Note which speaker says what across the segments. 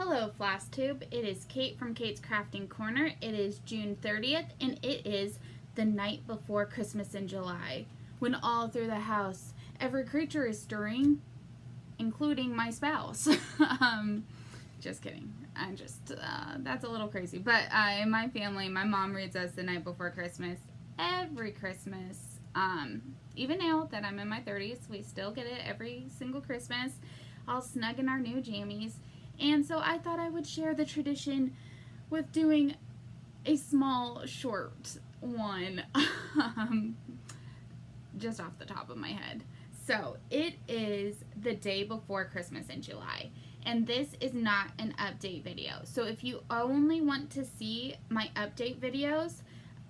Speaker 1: Hello Flosstube, it is Kate from Kate's Crafting Corner. It is June 30th and it is the night before Christmas in July, when all through the house every creature is stirring, including my spouse. Just kidding. That's a little crazy. But in my family, my mom reads us the night before Christmas every Christmas. Even now that I'm in my 30s, we still get it every single Christmas, all snug in our new jammies. And so I thought I would share the tradition with doing a small, short one, just off the top of my head. So it is the day before Christmas in July, and this is not an update video. So if you only want to see my update videos,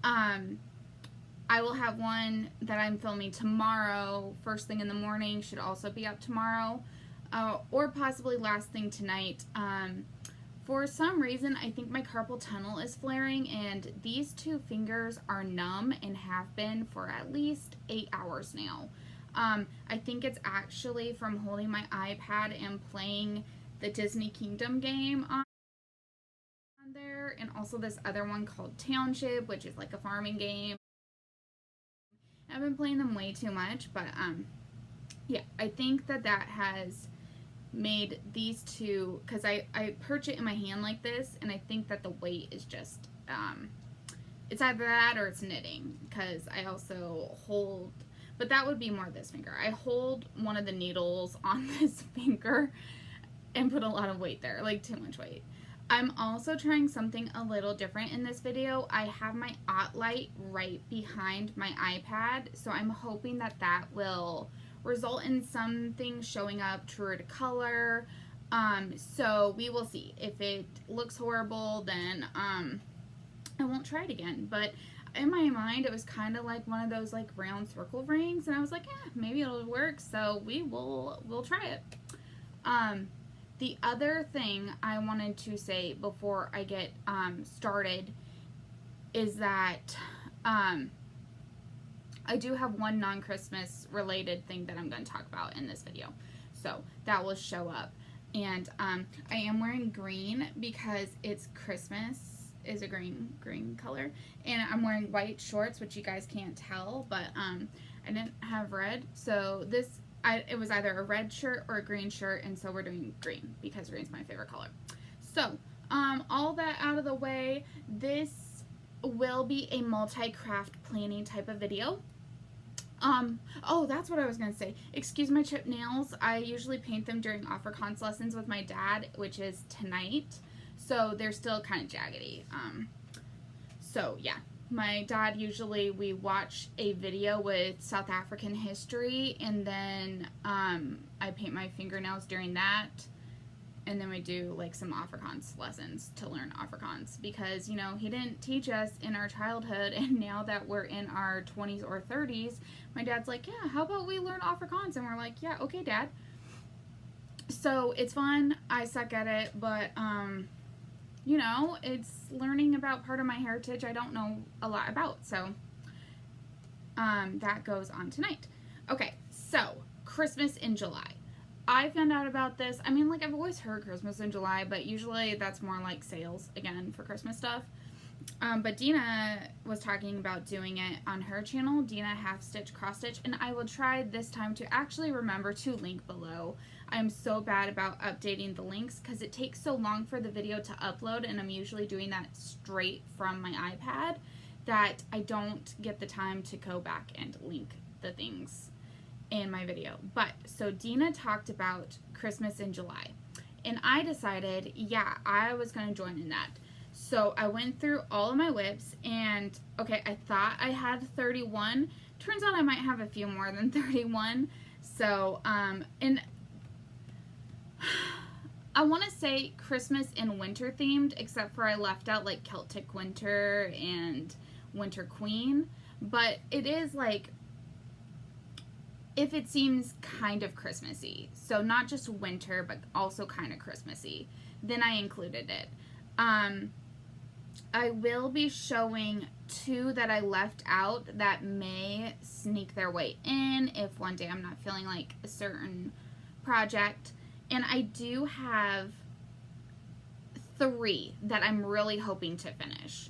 Speaker 1: I will have one that I'm filming tomorrow, first thing in the morning, should also be up tomorrow. Or possibly last thing tonight. For some reason, I think my carpal tunnel is flaring, and these two fingers are numb and have been for at least 8 hours now. I think it's actually from holding my iPad and playing the Disney Kingdom game on there, and also this other one called Township, which is like a farming game. I've been playing them way too much, but yeah, I think that has made these two, because I perch it in my hand like this, and I think that the weight is just, it's either that or it's knitting, because I also hold, but that would be more this finger. I hold one of the needles on this finger and put a lot of weight there, like too much weight. I'm also trying something a little different in this video. I have my OT light right behind my iPad, so I'm hoping that that will result in something showing up truer to color. So we will see. If it looks horrible, then I won't try it again. But in my mind, it was kind of like one of those like round circle rings, and I was like, maybe it'll work. So we'll try it. The other thing I wanted to say before I get started is that I do have one non-Christmas related thing that I'm going to talk about in this video. So that will show up. And I am wearing green because it's Christmas is a green color. And I'm wearing white shorts, which you guys can't tell, but I didn't have red. So it was either a red shirt or a green shirt, and so we're doing green because green's my favorite color. So all that out of the way, this will be a multi-craft planning type of video. Oh, that's what I was going to say. Excuse my chipped nails. I usually paint them during Afrikaans lessons with my dad, which is tonight. So they're still kind of jaggedy. So yeah, my dad usually, we watch a video with South African history, and then I paint my fingernails during that. And then we do like some Afrikaans lessons to learn Afrikaans, because, you know, he didn't teach us in our childhood, and now that we're in our 20s or 30s, my dad's like, yeah, how about we learn Afrikaans? And we're like, yeah, okay, Dad. So it's fun. I suck at it, but you know, it's learning about part of my heritage I don't know a lot about. So that goes on tonight. Okay, so Christmas in July. I found out about this. I mean, like, I've always heard Christmas in July, but usually that's more like sales, again, for Christmas stuff. But Dina was talking about doing it on her channel, Dina Half Stitch Cross Stitch, and I will try this time to actually remember to link below. I'm so bad about updating the links because it takes so long for the video to upload, and I'm usually doing that straight from my iPad that I don't get the time to go back and link the things in my video. But so Dina talked about Christmas in July, and I decided, yeah, I was going to join in that. So I went through all of my WIPs, and okay, I thought I had 31. Turns out I might have a few more than 31. So and I want to say Christmas and winter themed, except for I left out like Celtic Winter and Winter Queen. But it is like, if it seems kind of Christmassy, so not just winter, but also kind of Christmassy, then I included it. I will be showing two that I left out that may sneak their way in if one day I'm not feeling like a certain project. And I do have 3 that I'm really hoping to finish.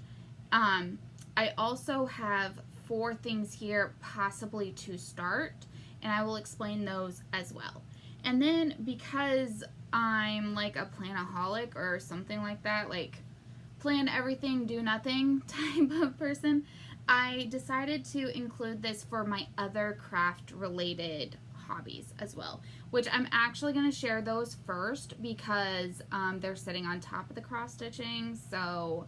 Speaker 1: I also have 4 things here possibly to start, and I will explain those as well. And then because I'm like a planaholic or something like that, like plan everything, do nothing type of person, I decided to include this for my other craft related hobbies as well, which I'm actually going to share those first because they're sitting on top of the cross stitching. So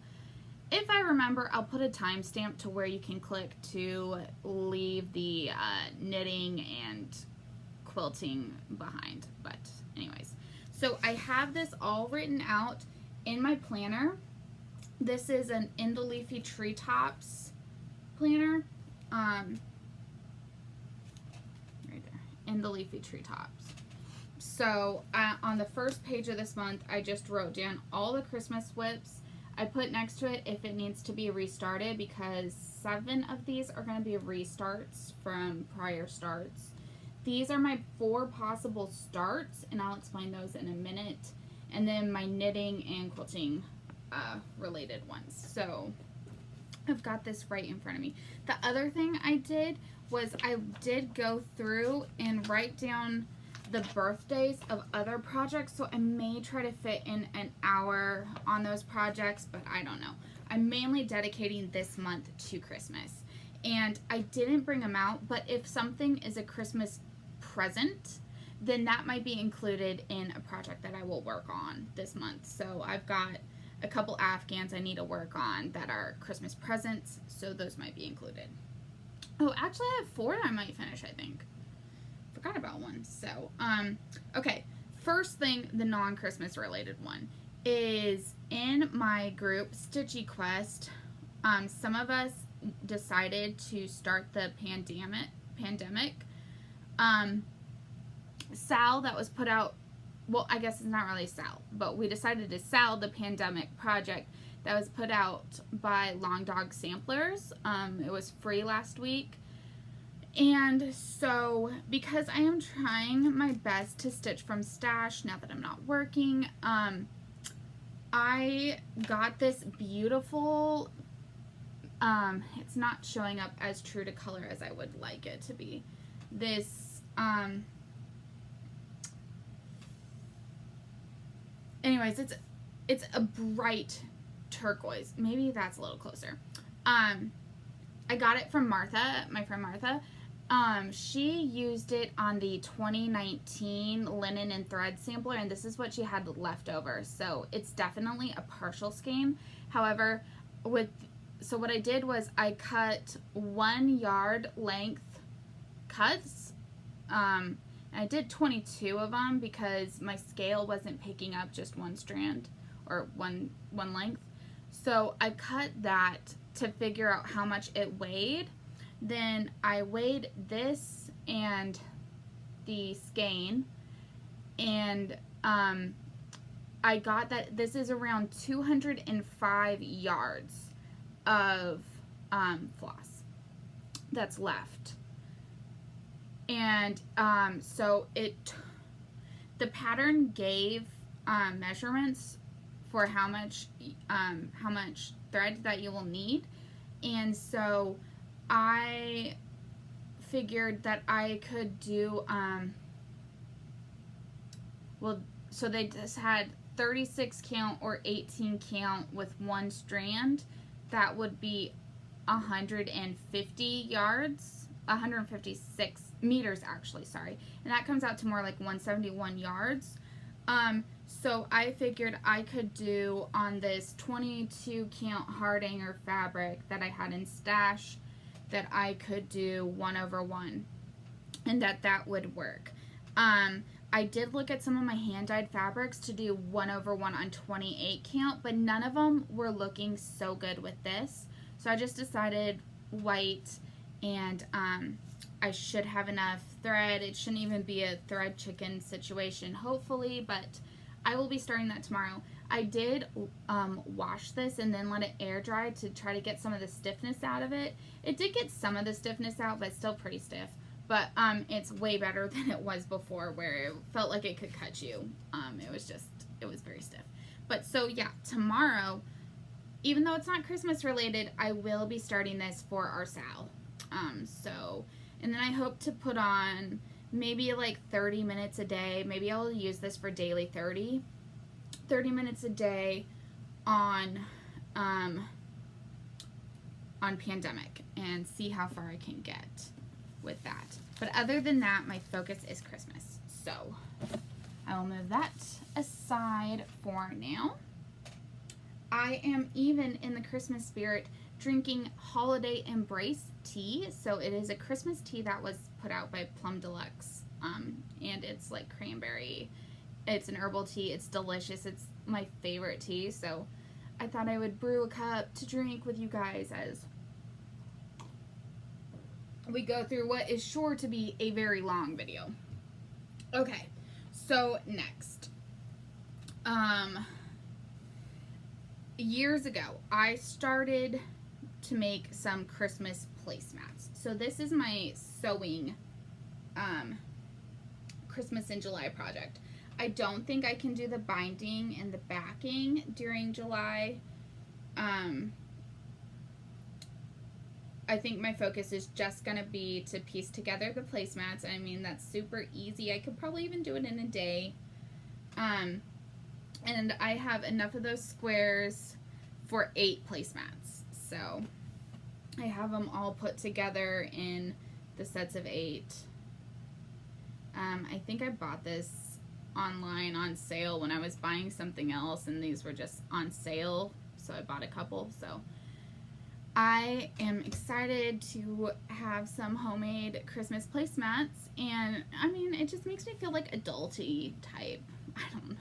Speaker 1: if I remember, I'll put a timestamp to where you can click to leave the knitting and quilting behind. But anyways, so I have this all written out in my planner. This is an In the Leafy Treetops planner. Right there, In the Leafy Treetops. So on the first page of this month, I just wrote down all the Christmas WIPs. I put next to it if it needs to be restarted, because 7 of these are going to be restarts from prior starts. These are my 4 possible starts, and I'll explain those in a minute. And then my knitting and quilting related ones. So I've got this right in front of me. The other thing I did was I did go through and write down the birthdays of other projects, so I may try to fit in an hour on those projects, but I don't know. I'm mainly dedicating this month to Christmas, and I didn't bring them out, but if something is a Christmas present, then that might be included in a project that I will work on this month. So I've got a couple Afghans I need to work on that are Christmas presents, so those might be included. Oh, actually I have 4 that I might finish, I think. Forgot about one. So, okay. First thing, the non-Christmas related one is in my group, Stitchy Quest. Some of us decided to start the pandemic. Sal, that was put out, well, I guess it's not really Sal, but we decided to sell the pandemic project that was put out by Long Dog Samplers. It was free last week. And so, because I am trying my best to stitch from stash now that I'm not working, I got this beautiful, it's not showing up as true to color as I would like it to be. This, anyways, it's a bright turquoise. Maybe that's a little closer. I got it from Martha, my friend Martha. She used it on the 2019 linen and thread sampler, and this is what she had left over. So it's definitely a partial skein. However, so what I did was I cut 1 yard length cuts. I did 22 of them because my scale wasn't picking up just one strand or one length. So I cut that to figure out how much it weighed. Then I weighed this and the skein, and I got that this is around 205 yards of floss that's left. And so the pattern gave measurements for how much thread that you will need, and so I figured that I could do so they just had 36 count or 18 count with 1 strand. That would be 150 yards, 156 meters actually, sorry, and that comes out to more like 171 yards. So I figured I could do on this 22 count Hardanger fabric that I had in stash, that I could do 1/1, and that would work. I did look at some of my hand-dyed fabrics to do 1/1 on 28 count, but none of them were looking so good with this. So I just decided white, and I should have enough thread. It shouldn't even be a thread chicken situation, hopefully, but I will be starting that tomorrow. I did wash this and then let it air dry to try to get some of the stiffness out of it. It did get some of the stiffness out, but it's still pretty stiff. But it's way better than it was before, where it felt like it could cut you. It was very stiff. But so yeah, tomorrow, even though it's not Christmas related, I will be starting this for our Sal. And then I hope to put on maybe like 30 minutes a day. Maybe I'll use this for daily 30 minutes a day on pandemic and see how far I can get with that. But other than that, my focus is Christmas. So I will move that aside for now. I am even in the Christmas spirit drinking Holiday Embrace tea. So it is a Christmas tea that was put out by Plum Deluxe. And it's like cranberry. It's an herbal tea. It's delicious. It's my favorite tea. So I thought I would brew a cup to drink with you guys as we go through what is sure to be a very long video. Okay, so next. Years ago, I started to make some Christmas placemats. So this is my sewing Christmas in July project. I don't think I can do the binding and the backing during July. I think my focus is just going to be to piece together the placemats. I mean, that's super easy. I could probably even do it in a day. And I have enough of those squares for 8 placemats. So I have them all put together in the sets of 8. I think I bought this online on sale when I was buying something else, and these were just on sale, so I bought a couple. So I am excited to have some homemade Christmas placemats, and I mean, it just makes me feel like adulty type. I don't know.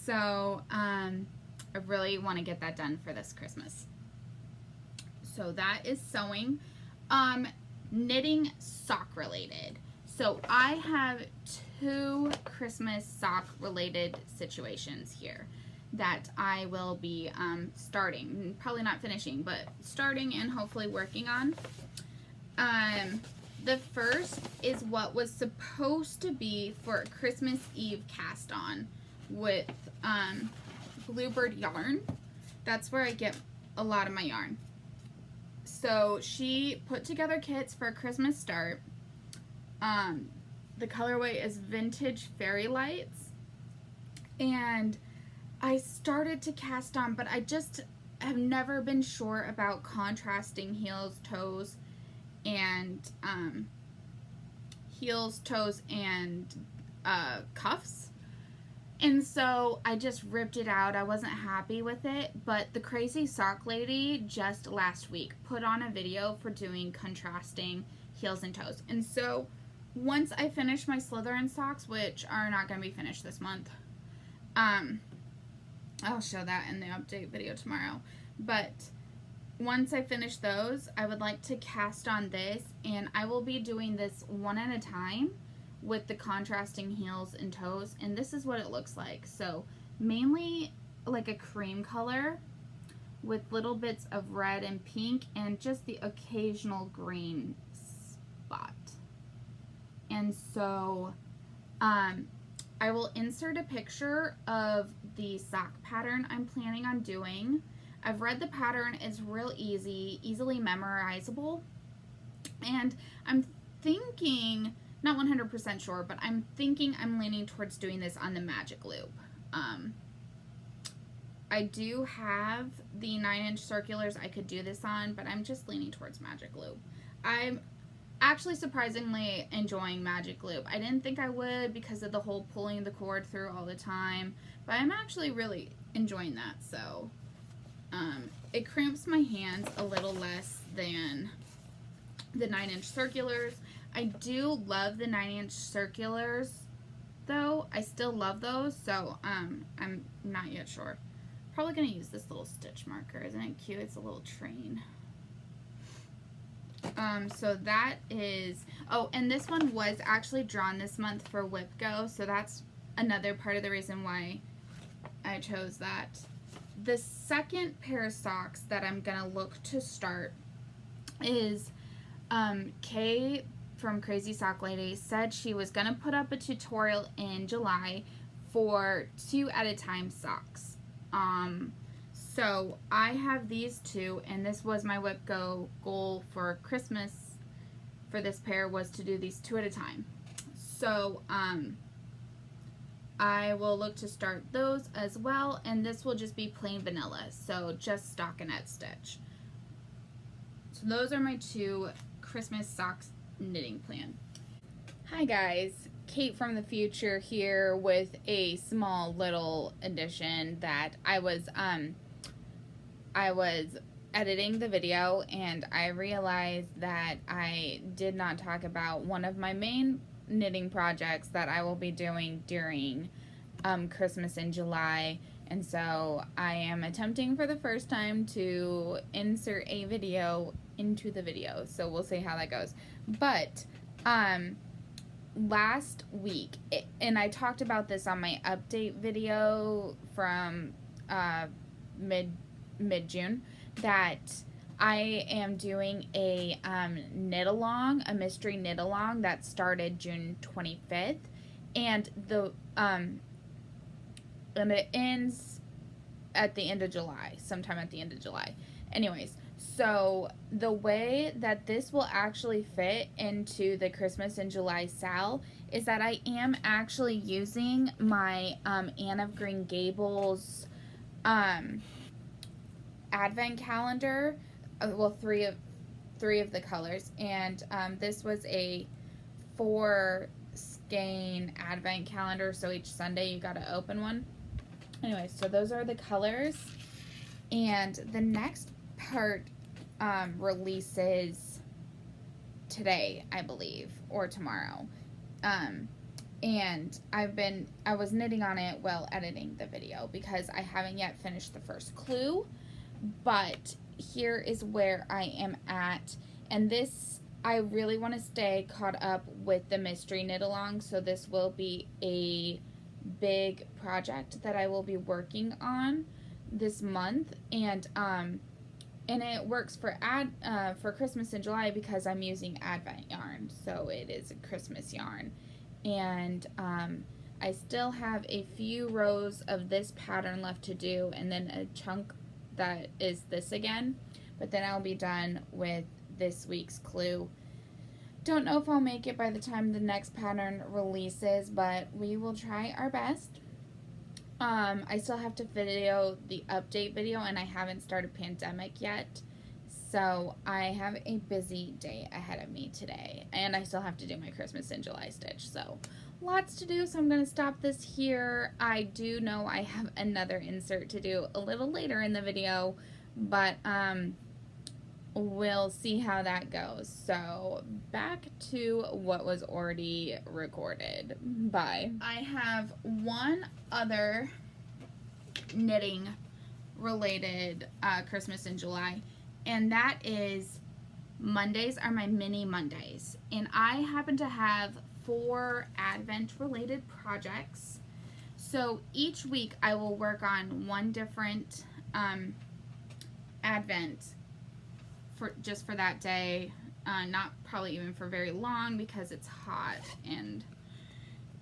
Speaker 1: So I really want to get that done for this Christmas. So that is sewing. Knitting sock related. So I have 2 Christmas sock related situations here that I will be starting, probably not finishing, but starting and hopefully working on. The first is what was supposed to be for Christmas Eve cast on with Bluebird yarn. That's where I get a lot of my yarn. So she put together kits for a Christmas start. The colorway is Vintage Fairy Lights, and I started to cast on, but I just have never been sure about contrasting heels, toes, and cuffs. And so I just ripped it out. I wasn't happy with it, but the Crazy Sock Lady just last week put on a video for doing contrasting heels and toes. And so once I finish my Slytherin socks, which are not going to be finished this month, I'll show that in the update video tomorrow. But once I finish those, I would like to cast on this, and I will be doing this one at a time with the contrasting heels and toes, and this is what it looks like. So mainly like a cream color with little bits of red and pink and just the occasional green spot. And so I will insert a picture of the sock pattern I'm planning on doing. I've read the pattern. It's real easily memorizable. And I'm thinking, not 100% sure, but I'm thinking I'm leaning towards doing this on the magic loop. I do have the 9-inch circulars I could do this on, but I'm just leaning towards magic loop. I'm actually surprisingly enjoying magic loop. I didn't think I would because of the whole pulling the cord through all the time, but I'm actually really enjoying that. So it cramps my hands a little less than the 9-inch circulars. I do love the 9-inch circulars though. I still love those, so I'm not yet sure. Probably gonna use this little stitch marker. Isn't it cute? It's a little train. So that is, oh, and this one was actually drawn this month for WIP Go, so that's another part of the reason why I chose that. The second pair of socks that I'm gonna look to start is Kay from Crazy Sock Lady said she was gonna put up a tutorial in July for 2 at a time socks. So I have these two, and this was my WIP goal for Christmas for this pair, was to do these 2 at a time. So I will look to start those as well, and this will just be plain vanilla, so just stockinette stitch. So those are my 2 Christmas socks knitting plan. Hi guys, Kate from the future here with a small little addition that I was editing the video and I realized that I did not talk about one of my main knitting projects that I will be doing during Christmas in July, and so I am attempting for the first time to insert a video into the video, so we'll see how that goes. But last week, and I talked about this on my update video from mid-June, that I am doing a knit-along, a mystery knit-along that started June 25th, and it ends at the end of July, sometime at the end of July. Anyways, so the way that this will actually fit into the Christmas in July sale is that I am actually using my Anne of Green Gables advent calendar. Well, three of the colors, and this was a 4 skein advent calendar, so each Sunday you got to open one. Anyway, so those are the colors, and the next part releases today, I believe, or tomorrow. And I was knitting on it while editing the video because I haven't yet finished the first clue, but here is where I am at, and this, I really want to stay caught up with the mystery knit along, so this will be a big project that I will be working on this month, and it works for Christmas in July because I'm using Advent yarn, so it is a Christmas yarn, and I still have a few rows of this pattern left to do, and then a chunk that is this again, but then I'll be done with this week's clue. Don't know if I'll make it by the time the next pattern releases, but we will try our best. I still have to video the update video, and I haven't started Pandemic yet, so I have a busy day ahead of me today, and I still have to do my Christmas in July stitch, so lots to do, so I'm going to stop this here. I do know I have another insert to do a little later in the video, but we'll see how that goes. So back to what was already recorded. Bye. I have one other knitting related Christmas in July, and that is Mondays are my mini Mondays, and I happen to have 4 Advent related projects. So each week I will work on one different Advent just for that day, not probably even for very long because it's hot and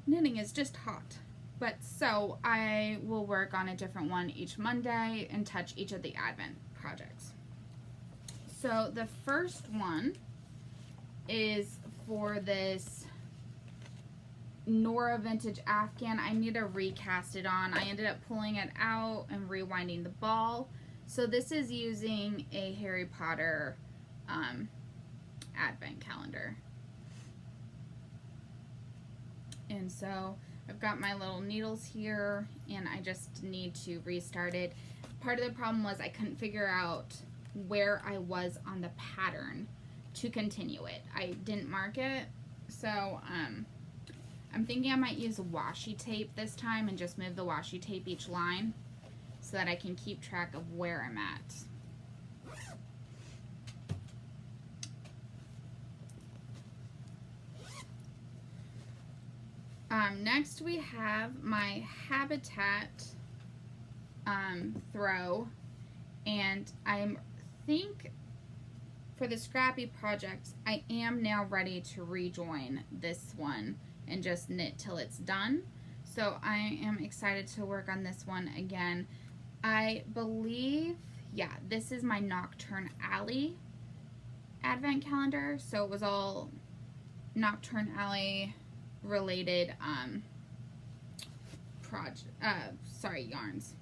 Speaker 1: knitting is just hot. But so I will work on a different one each Monday and touch each of the Advent projects. So the first one is for this Nora Vintage Afghan. I need to recast it on. I ended up pulling it out and rewinding the ball. So this is using a Harry Potter advent calendar. And so I've got my little needles here, and I just need to restart it. Part of the problem was I couldn't figure out where I was on the pattern to continue it. I didn't mark it, so I'm thinking I might use washi tape this time and just move the washi tape each line so that I can keep track of where I'm at. Next we have my Habitat throw, and I think for the Scrappy project I am now ready to rejoin this one and just knit till it's done. So I am excited to work on this one again. I believe, yeah, this is my Nocturne Alley advent calendar. So it was all Nocturne Alley related yarns.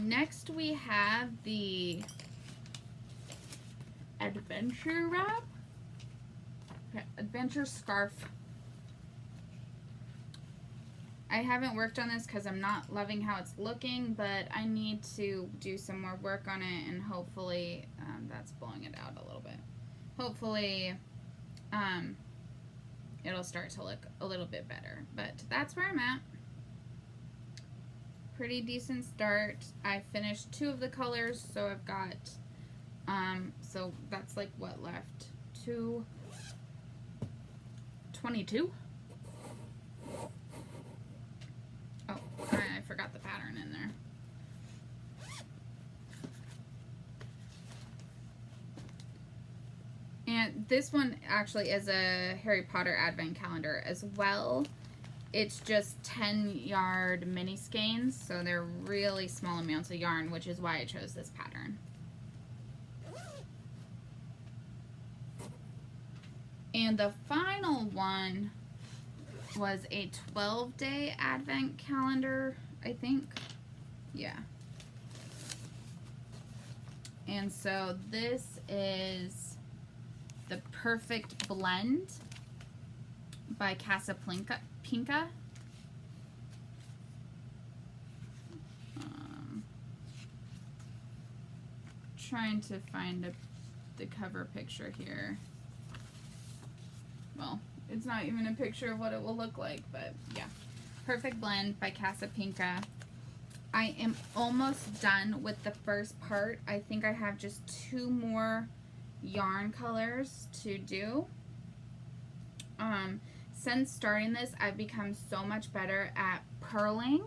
Speaker 1: Next we have the Adventure Wrap. Okay, Adventure Scarf. I haven't worked on this because I'm not loving how it's looking, but I need to do some more work on it, and hopefully, that's blowing it out a little bit. Hopefully, it'll start to look a little bit better, but that's where I'm at. Pretty decent start. I finished 2 of the colors, so I've got, so that's like what left? 22? Oh, I forgot the pattern in there. And this one actually is a Harry Potter advent calendar as well. It's just 10-yard mini skeins, so they're really small amounts of yarn, which is why I chose this pattern. And the final one was a 12-day advent calendar, I think. Yeah. And so this is the Perfect Blend by Casapinka. Trying to find the cover picture here. Well, it's not even a picture of what it will look like, but yeah. Perfect Blend by Casapinka. I am almost done with the first part. I think I have just 2 more yarn colors to do. Since starting this, I've become so much better at purling,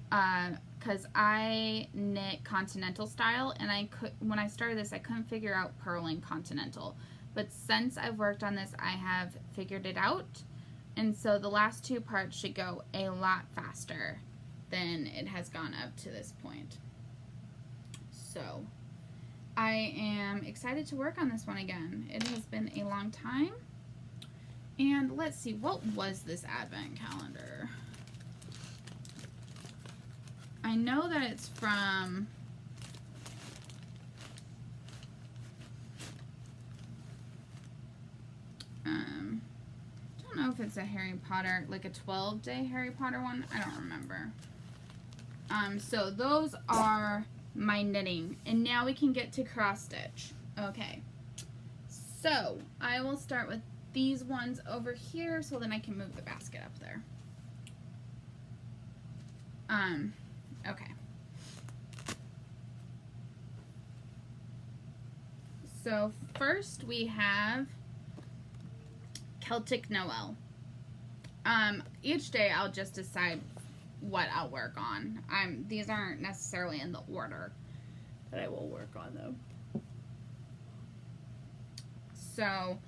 Speaker 1: because I knit continental style, and when I started this, I couldn't figure out purling continental. But since I've worked on this, I have figured it out, and so the last 2 parts should go a lot faster than it has gone up to this point. So I am excited to work on this one again. It has been a long time. And let's see, what was this advent calendar? I know that it's from I don't know if it's a Harry Potter, like a 12-day Harry Potter one. I don't remember. So those are my knitting. And now we can get to cross stitch. Okay. So I will start with these ones over here, so then I can move the basket up there. Okay. So first we have Celtic Noel. Each day I'll just decide what I'll work on. These aren't necessarily in the order that I will work on them. So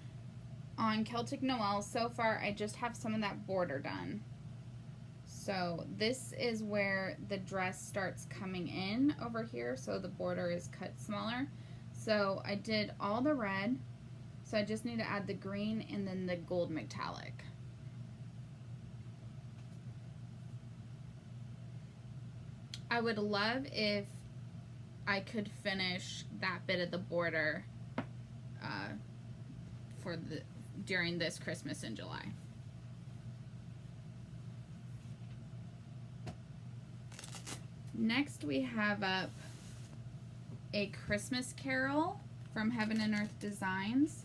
Speaker 1: on Celtic Noel, so far I just have some of that border done. So this is where the dress starts coming in over here, so the border is cut smaller. So I did all the red, so I just need to add the green and then the gold metallic. I would love if I could finish that bit of the border during this Christmas in July. Next we have up a Christmas Carol from Heaven and Earth Designs.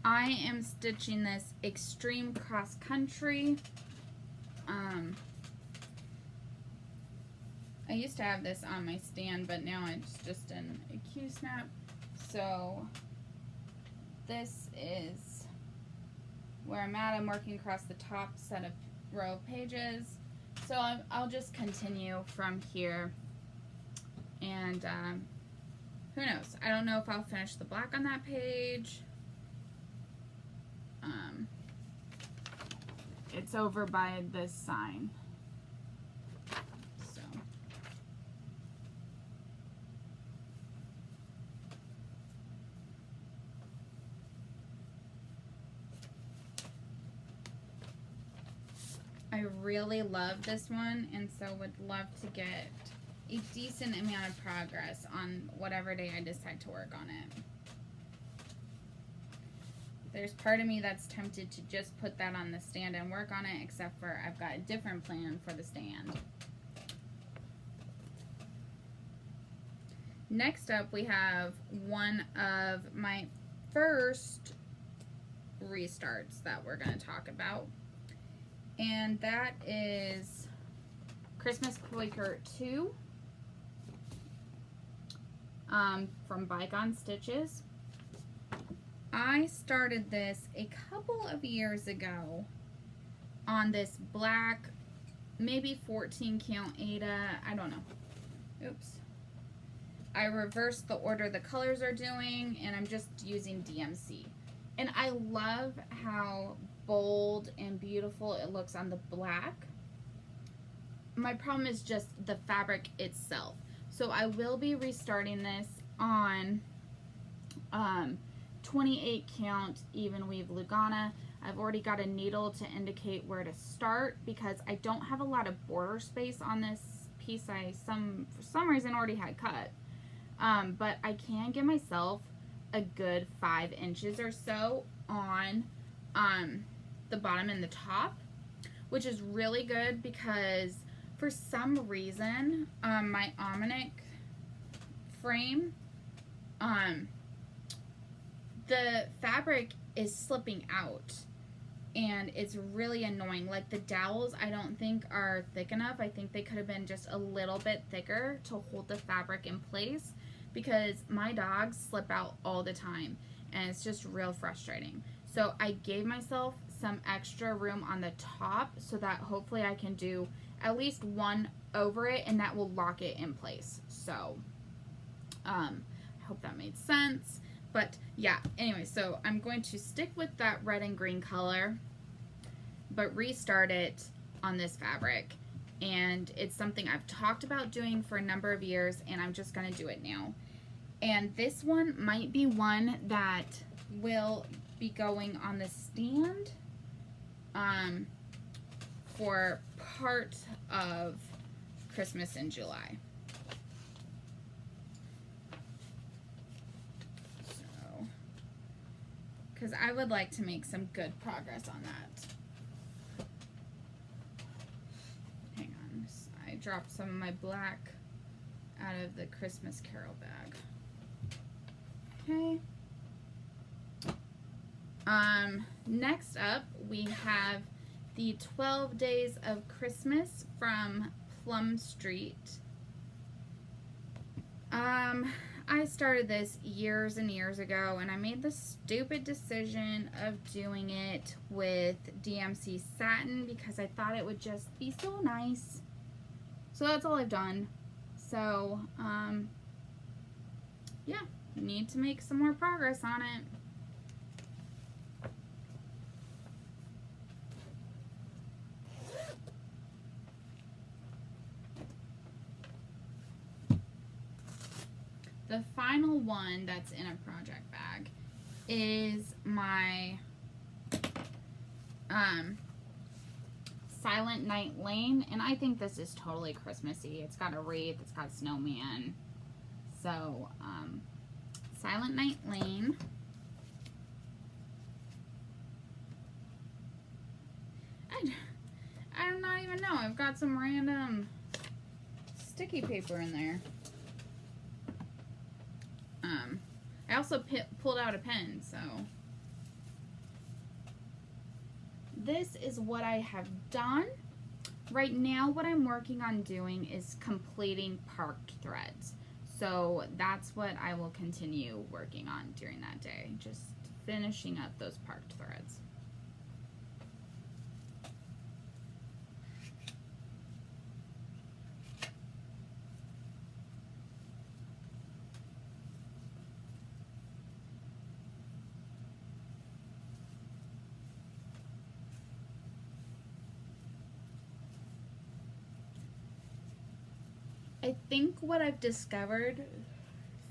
Speaker 1: I am stitching this Extreme Cross Country. I used to have this on my stand, but now it's just in a Q-snap. So this is where I'm at, I'm working across the top set of row of pages. So I'll just continue from here. And who knows? I don't know if I'll finish the black on that page. It's over by this sign. So. I really love this one, and so would love to get a decent amount of progress on whatever day I decide to work on it. There's part of me that's tempted to just put that on the stand and work on it, except for I've got a different plan for the stand. Next up, we have one of my first restarts that we're going to talk about, and that is Christmas Quaker 2 from Bygone Stitches. I started this a couple of years ago on this black, maybe 14 count Aida, I don't know. Oops. I reversed the order the colors are doing, and I'm just using DMC. And I love how bold and beautiful it looks on the black. My problem is just the fabric itself. So I will be restarting this on 28 count even weave Lugana. I've already got a needle to indicate where to start because I don't have a lot of border space on this piece I for some reason already had cut. But I can give myself a good 5 inches or so on the bottom and the top, which is really good because for some reason my almanac frame, the fabric is slipping out and it's really annoying. Like the dowels I don't think are thick enough. I think they could have been just a little bit thicker to hold the fabric in place because my dogs slip out all the time and it's just real frustrating. So I gave myself some extra room on the top so that hopefully I can do at least one over it and that will lock it in place. So I hope that made sense. But yeah, anyway, so I'm going to stick with that red and green color, but restart it on this fabric. And it's something I've talked about doing for a number of years, and I'm just going to do it now. And this one might be one that will be going on the stand for part of Christmas in July. Because I would like to make some good progress on that. Hang on, I dropped some of my black out of the Christmas Carol bag. Okay. Next up, we have the 12 Days of Christmas from Plum Street. I started this years and years ago, and I made the stupid decision of doing it with DMC satin because I thought it would just be so nice. So that's all I've done. So, yeah, need to make some more progress on it. The final one that's in a project bag is my Silent Night Lane, and I think this is totally Christmassy. It's got a wreath, it's got a snowman. So, Silent Night Lane. I do not even know. I've got some random sticky paper in there. I also pulled out a pen, so this is what I have done. Right now, what I'm working on doing is completing parked threads. So that's what I will continue working on during that day, just finishing up those parked threads. I think what I've discovered,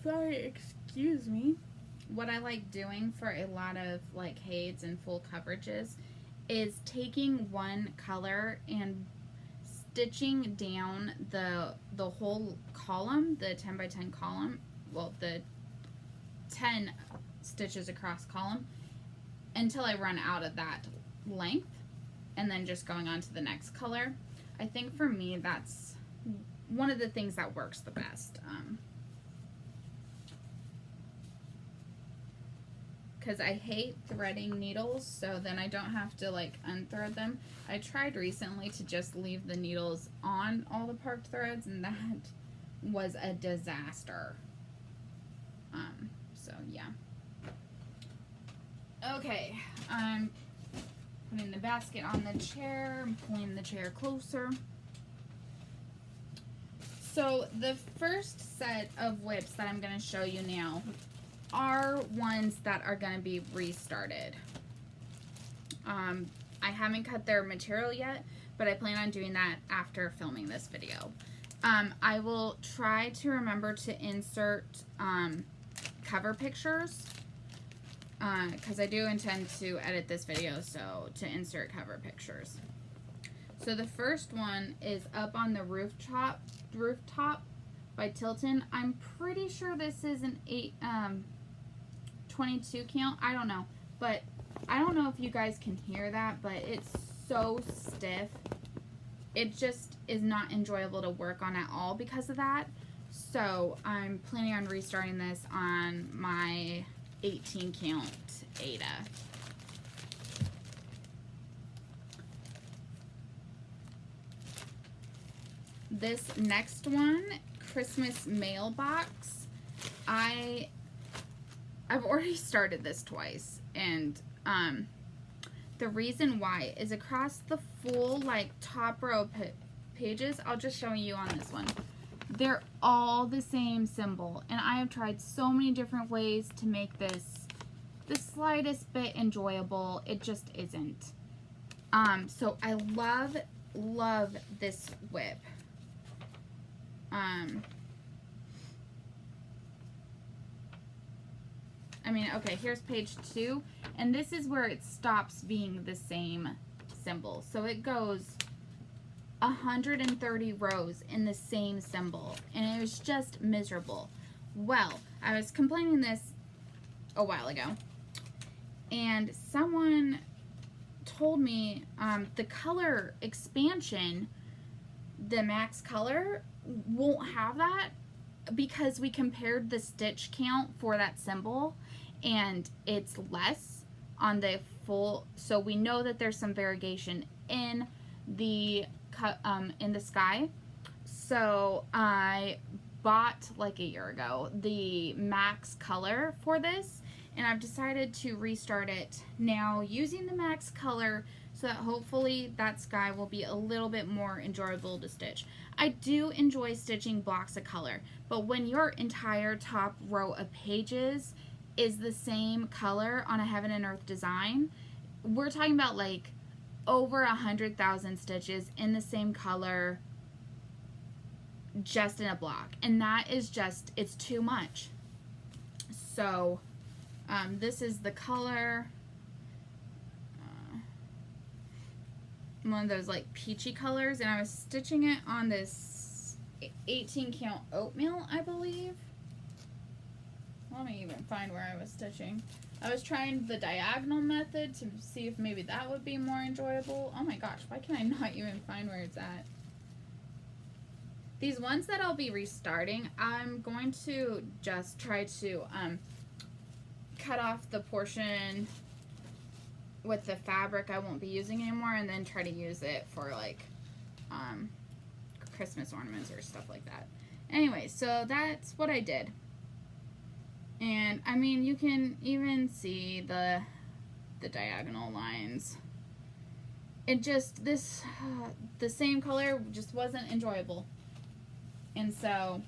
Speaker 1: sorry, excuse me, what I like doing for a lot of like heights and full coverages is taking one color and stitching down the whole column, the 10 by 10 column, well, the 10 stitches across column, until I run out of that length, and then just going on to the next color. I think for me that's one of the things that works the best, because I hate threading needles, so then I don't have to like unthread them. I tried recently to just leave the needles on all the parked threads, and that was a disaster. So yeah. Okay, I'm putting the basket on the chair, I'm pulling the chair closer. So the first set of WIPs that I'm going to show you now are ones that are going to be restarted. I haven't cut their material yet, but I plan on doing that after filming this video. I will try to remember to insert cover pictures, because I do intend to edit this video, so to insert cover pictures. So the first one is Up on the Rooftop by Tilton. I'm pretty sure this is an 22 count. I don't know, but I don't know if you guys can hear that, but it's so stiff. It just is not enjoyable to work on at all because of that. So I'm planning on restarting this on my 18 count Ada. This next one, Christmas Mailbox, I've already started this twice, and the reason why is across the full like top row pages, I'll just show you on this one, they're all the same symbol, and I have tried so many different ways to make this the slightest bit enjoyable. It just isn't. So I love this WIP. I mean, okay, here's page 2, and this is where it stops being the same symbol. So it goes 130 rows in the same symbol, and it was just miserable. Well, I was complaining this a while ago, and someone told me the color expansion, the max color, won't have that because we compared the stitch count for that symbol, and it's less on the full, so we know that there's some variation in the sky. So I bought like a year ago the max color for this, and I've decided to restart it now using the max color so that hopefully that sky will be a little bit more enjoyable to stitch. I do enjoy stitching blocks of color, but when your entire top row of pages is the same color on a Heaven and Earth design, we're talking about like over 100,000 stitches in the same color just in a block, and that is just, it's too much. So this is the color, one of those like peachy colors, and I was stitching it on this 18 count oatmeal, I believe. Let me even find where I was stitching. I was trying the diagonal method to see if maybe that would be more enjoyable. Oh my gosh, why can I not even find where it's at? These ones that I'll be restarting, I'm going to just try to cut off the portion with the fabric I won't be using anymore, and then try to use it for like Christmas ornaments or stuff like that. Anyway, so that's what I did. And I mean, you can even see the diagonal lines. It just, the same color just wasn't enjoyable. And so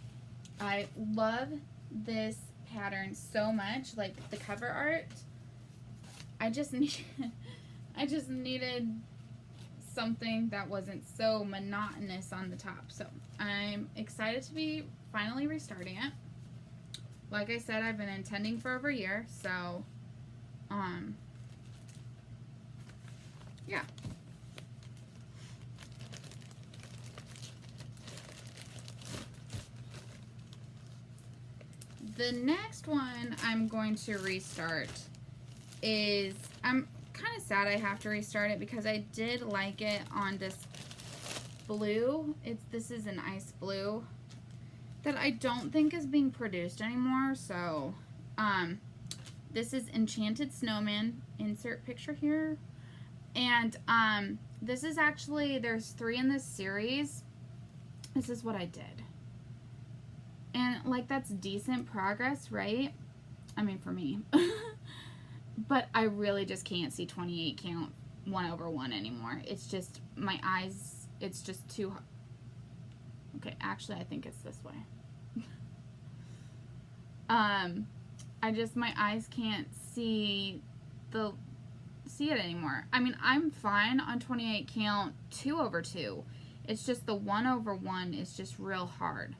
Speaker 1: I love this pattern so much, like the cover art. I just needed something that wasn't so monotonous on the top. So I'm excited to be finally restarting it. Like I said, I've been intending for over a year, so yeah. The next one I'm going to restart is, I'm kind of sad I have to restart it because I did like it on this blue. This is an ice blue that I don't think is being produced anymore. So this is Enchanted Snowman, insert picture here. And this is actually, there's 3 in this series. This is what I did. And like, that's decent progress, right? I mean, for me. But I really just can't see 28 count 1/1 anymore. It's just, my eyes, it's just too hard. Okay, actually, I think it's this way. My eyes can't see it anymore. I mean, I'm fine on 28 count 2/2. It's just the 1/1 is just real hard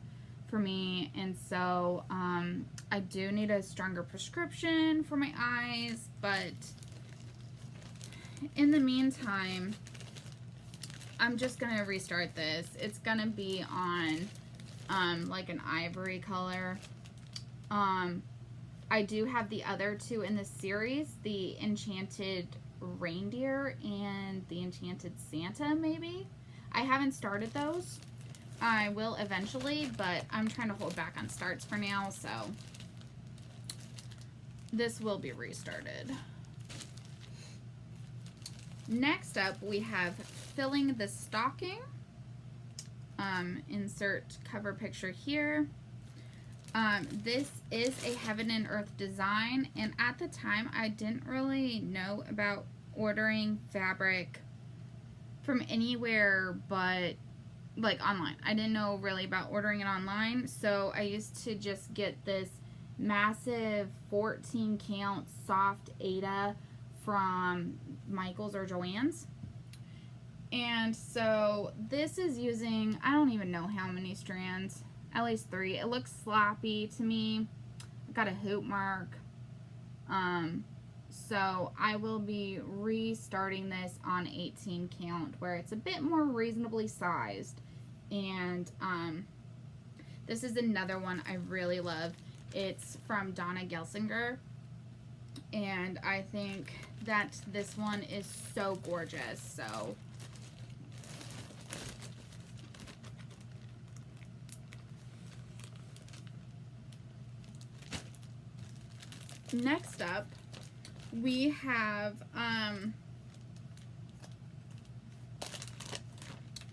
Speaker 1: for me, and so I do need a stronger prescription for my eyes, but in the meantime, I'm just gonna restart this. It's gonna be on like an ivory color. I do have the other 2 in the series, the Enchanted Reindeer and the Enchanted Santa, maybe. I haven't started those. I will eventually, but I'm trying to hold back on starts for now, so this will be restarted. Next up, we have Filling the Stocking. Insert cover picture here. This is a Heaven and Earth design, and at the time, I didn't really know about ordering fabric from anywhere but like online. I didn't know really about ordering it online, so I used to just get this massive 14 count soft Aida from Michael's or Joann's. And so this is using, I don't even know how many strands, at least 3. It looks sloppy to me. I've got a hoop mark. So I will be restarting this on 18 count where it's a bit more reasonably sized. And this is another one I really love. It's from Donna Gelsinger, and I think that this one is so gorgeous. So next up, we have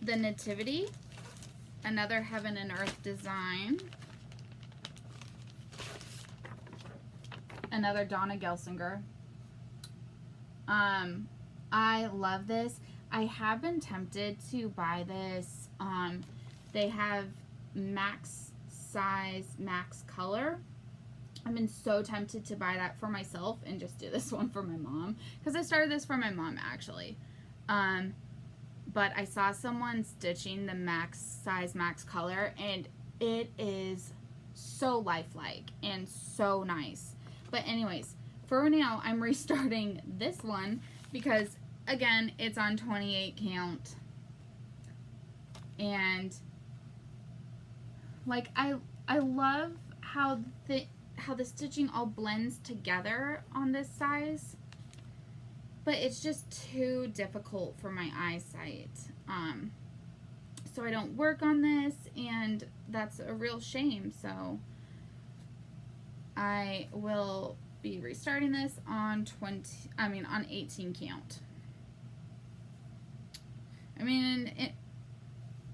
Speaker 1: the Nativity, another Heaven and Earth design, another Donna Gelsinger. I love this. I have been tempted to buy this. They have max size, max color. I've been so tempted to buy that for myself and just do this one for my mom, because I started this for my mom actually. But I saw someone stitching the max size, max color, and it is so lifelike and so nice. But anyways, for now, I'm restarting this one because, again, it's on 28 count. And, like, I love how the stitching all blends together on this size. But it's just too difficult for my eyesight. So I don't work on this, and that's a real shame. So I will be restarting this on 18 count. I mean,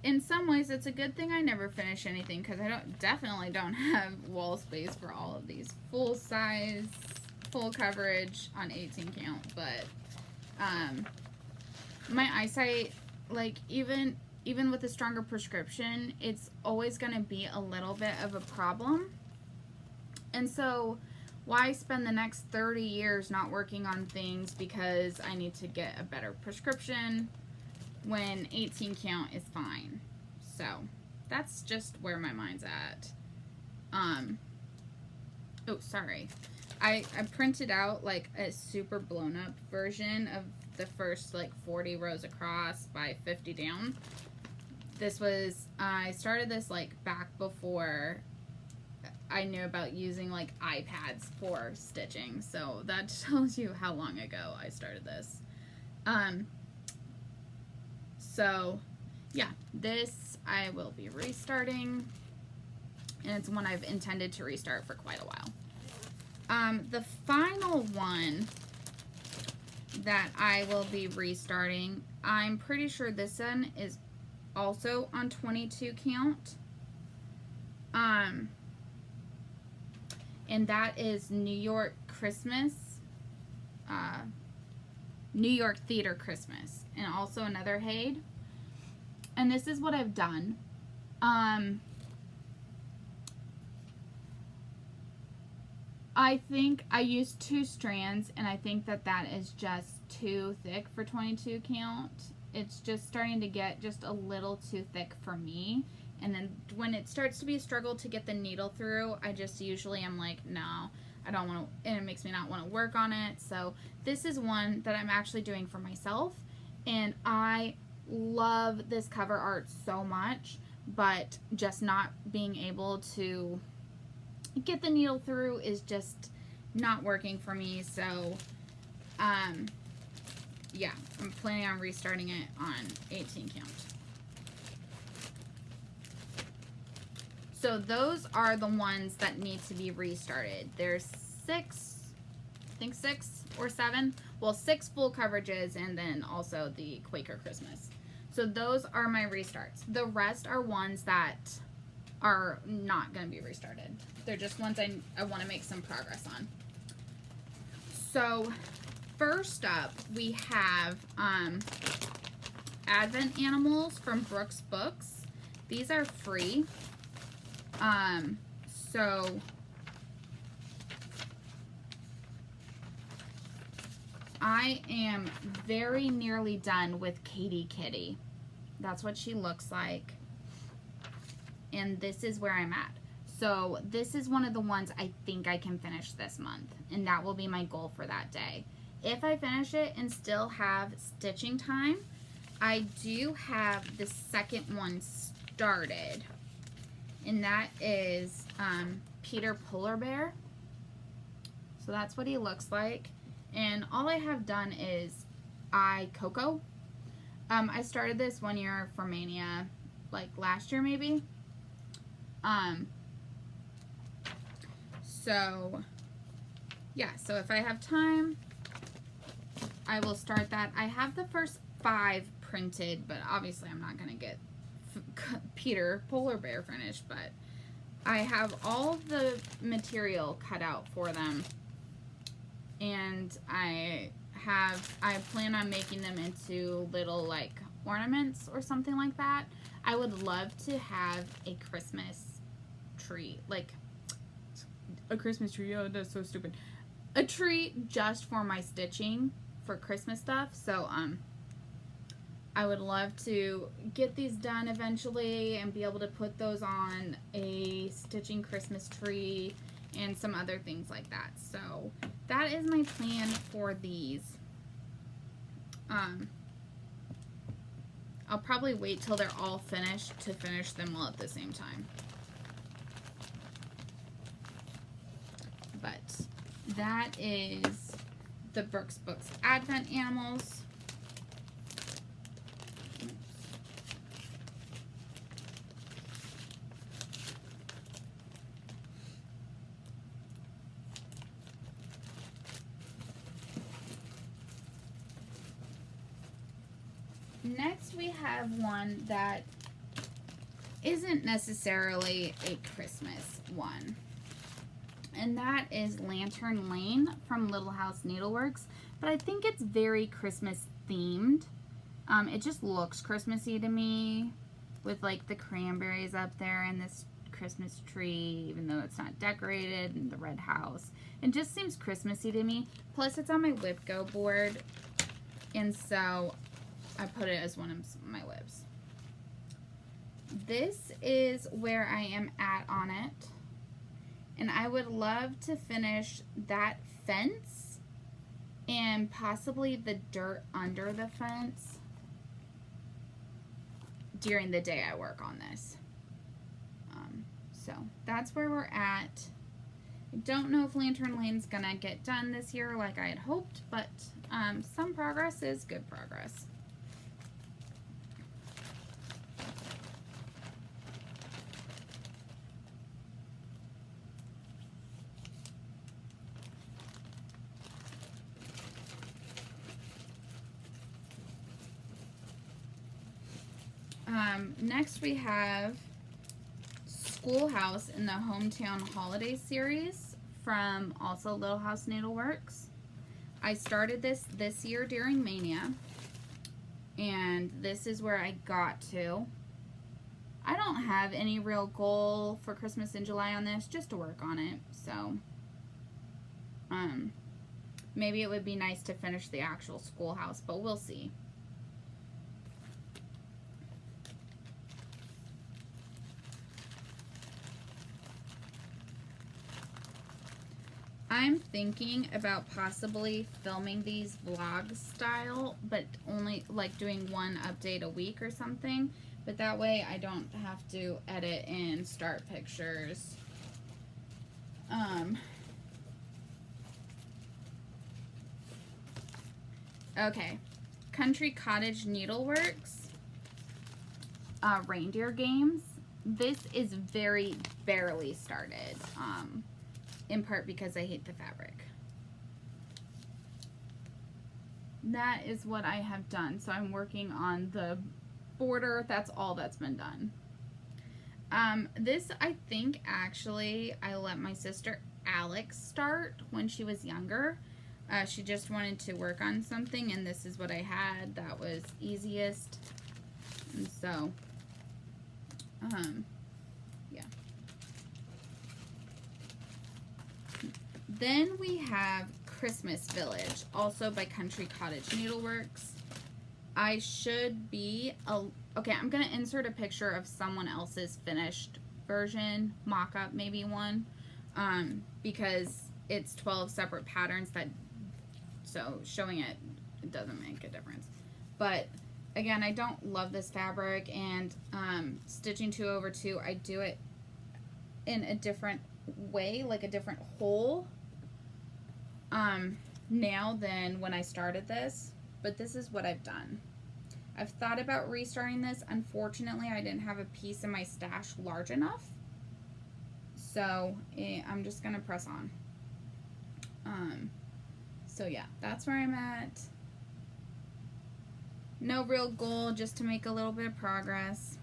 Speaker 1: in some ways, it's a good thing I never finish anything, because I definitely don't have wall space for all of these full size, full coverage on 18 count. But my eyesight, like, even with a stronger prescription, it's always going to be a little bit of a problem. And so why spend the next 30 years not working on things because I need to get a better prescription? when 18 count is fine. So that's just where my mind's at. Oh, sorry. I printed out like a super blown up version of the first like 40 rows across by 50 down. This was, I started this like back before I knew about using like iPads for stitching. So that tells you how long ago I started this. So yeah, this I will be restarting, and it's one I've intended to restart for quite a while. The final one that I will be restarting, I'm pretty sure this one is also on 22 count. And that is New York Christmas, New York Theater Christmas, and also another Haid. And this is what I've done. I think I used 2 strands, and I think that that is just too thick for 22 count. It's just starting to get just a little too thick for me. And then when it starts to be a struggle to get the needle through, I just usually am like, no, I don't want to, and it makes me not want to work on it. So this is one that I'm actually doing for myself, and I love this cover art so much, but just not being able to get the needle through is just not working for me. So yeah, I'm planning on restarting it on 18 count. So those are the ones that need to be restarted. There's 6, I think 6 or 7. Well, 6 full coverages, and then also the Quaker Christmas. So those are my restarts. The rest are ones that are not going to be restarted. They're just ones I want to make some progress on. So first up, we have Advent Animals from Brooks Books. These are free. So I am very nearly done with Katie Kitty. That's what she looks like. And this is where I'm at. So this is one of the ones I think I can finish this month, and that will be my goal for that day. If I finish it and still have stitching time, I do have the second one started, and that is Peter Polar Bear. So that's what he looks like, and all I have done is Coco. I started this one year for Mania, like last year maybe. So yeah, so if I have time, I will start that. I have the first 5 printed, but obviously I'm not going to get Peter Polar Bear finished, but I have all the material cut out for them, and I plan on making them into little like ornaments or something like that. I would love to have a Christmas tree, like a Christmas tree. Oh, that's so stupid. A tree just for my stitching for Christmas stuff. So I would love to get these done eventually and be able to put those on a stitching Christmas tree and some other things like that. So that is my plan for these. I'll probably wait till they're all finished to finish them all at the same time. But that is the Brooks Books Advent Animals. Next we have one that isn't necessarily a Christmas one, and that is Lantern Lane from Little House Needleworks, but I think it's very Christmas themed. It just looks Christmassy to me, with like the cranberries up there and this Christmas tree, even though it's not decorated, and the red house. It just seems Christmassy to me. Plus it's on my WIP Go board, and so I put it as one of my WIPs. This is where I am at on it. And I would love to finish that fence and possibly the dirt under the fence during the day I work on this. So that's where we're at. I don't know if Lantern Lane's gonna get done this year like I had hoped, but some progress is good progress. Next we have Schoolhouse in the Hometown Holiday Series from also Little House Needleworks. I started this year during Mania, and this is where I got to. I don't have any real goal for Christmas in July on this, just to work on it, so maybe it would be nice to finish the actual Schoolhouse, but we'll see. I'm thinking about possibly filming these vlog style, but only like doing one update a week or something. But that way I don't have to edit and start pictures. Okay. Country Cottage Needleworks. Reindeer games. This is very barely started. In part because I hate the fabric. That is what I have done. So I'm working on the border. That's all that's been done. This, I think, actually, I let my sister Alex start when she was younger. She just wanted to work on something, and this is what I had that was easiest. And so, yeah. Then we have Christmas Village, also by Country Cottage Needleworks. I should be, okay, I'm going to insert a picture of someone else's finished version, mock-up maybe one, because it's 12 separate patterns that, so showing it doesn't make a difference. But again, I don't love this fabric, and stitching 2 over 2, I do it in a different way, like a different hole now than when I started this, but this is what I've done. I've thought about restarting this. Unfortunately, I didn't have a piece in my stash large enough, so I'm just gonna press on. So yeah, that's where I'm at. No real goal, just to make a little bit of progress.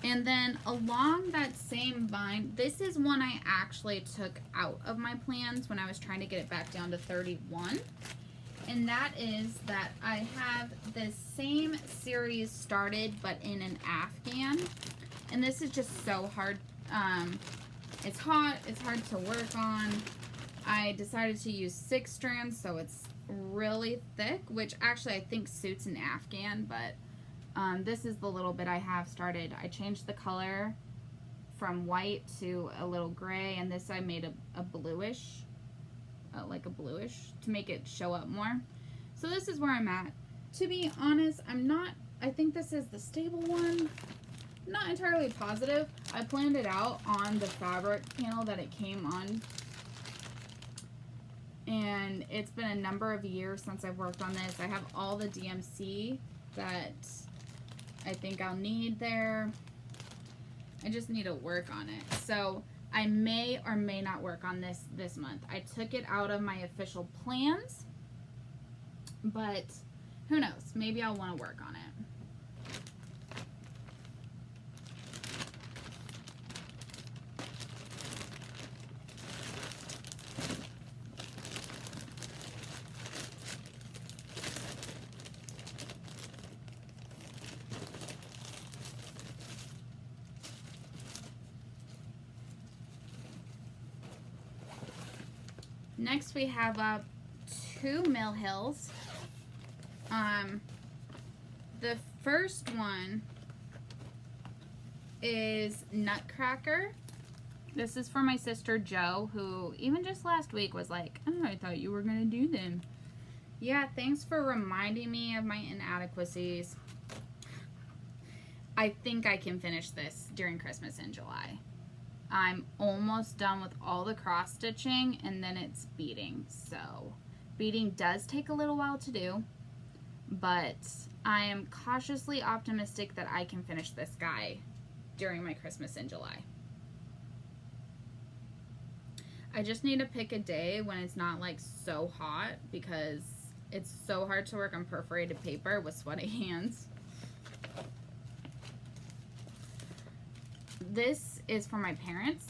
Speaker 1: And then along that same vine, this is one I actually took out of my plans when I was trying to get it back down to 31. And that is that I have this same series started but in an Afghan. And this is just so hard. It's hot, it's hard to work on. I decided to use 6 strands, so it's really thick, which actually I think suits an Afghan, but this is the little bit I have started. I changed the color from white to a little gray, and this I made a bluish, like a bluish, to make it show up more. So this is where I'm at. To be honest, I think this is the stable one. Not entirely positive. I planned it out on the fabric panel that it came on, and it's been a number of years since I've worked on this. I have all the DMC that I think I'll need there. I just need to work on it. So I may or may not work on this month. I took it out of my official plans, but who knows? Maybe I'll want to work on it. Next we have up 2 Mill Hills. The first one is Nutcracker. This is for my sister Jo, who even just last week was like, oh, I thought you were going to do them. Yeah, thanks for reminding me of my inadequacies. I think I can finish this during Christmas in July. I'm almost done with all the cross stitching, and then it's beading. So beading does take a little while to do, but I am cautiously optimistic that I can finish this guy during my Christmas in July. I just need to pick a day when it's not like so hot, because it's so hard to work on perforated paper with sweaty hands. This is for my parents.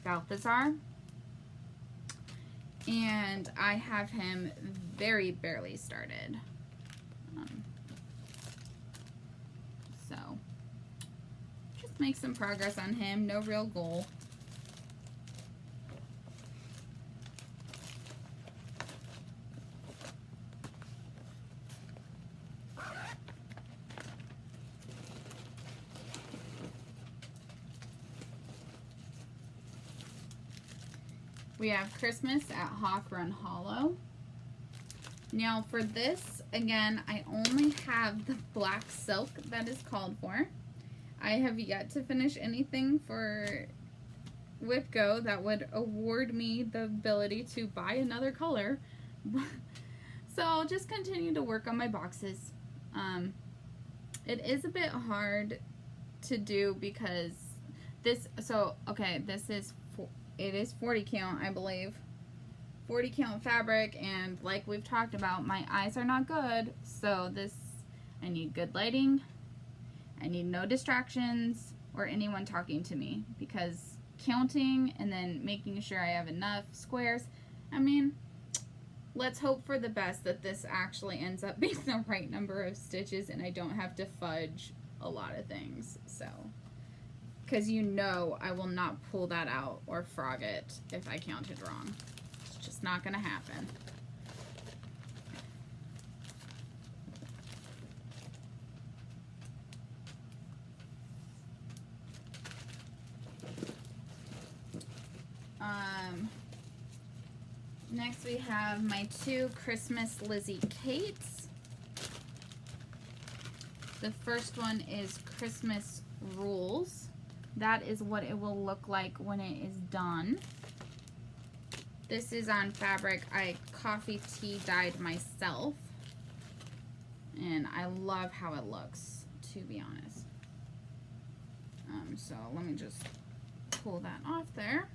Speaker 1: Balthazar. And I have him very barely started. So, just make some progress on him. No real goal. We have Christmas at Hawk Run Hollow. Now for this, again, I only have the black silk that is called for. I have yet to finish anything for WIP Go that would award me the ability to buy another color. So I'll just continue to work on my boxes. It is a bit hard to do because this, it is 40 count, I believe. 40 count fabric, and like we've talked about, my eyes are not good, so I need good lighting. I need no distractions or anyone talking to me, because counting and then making sure I have enough squares, I mean, let's hope for the best that this actually ends up being the right number of stitches and I don't have to fudge a lot of things, so. Because you know I will not pull that out or frog it if I counted wrong. It's just not going to happen. Next we have my 2 Christmas Lizzie Kates. The first one is Christmas Rules. That is what it will look like when it is done. This is on fabric I coffee tea dyed myself. And I love how it looks, to be honest. So let me just pull that off there.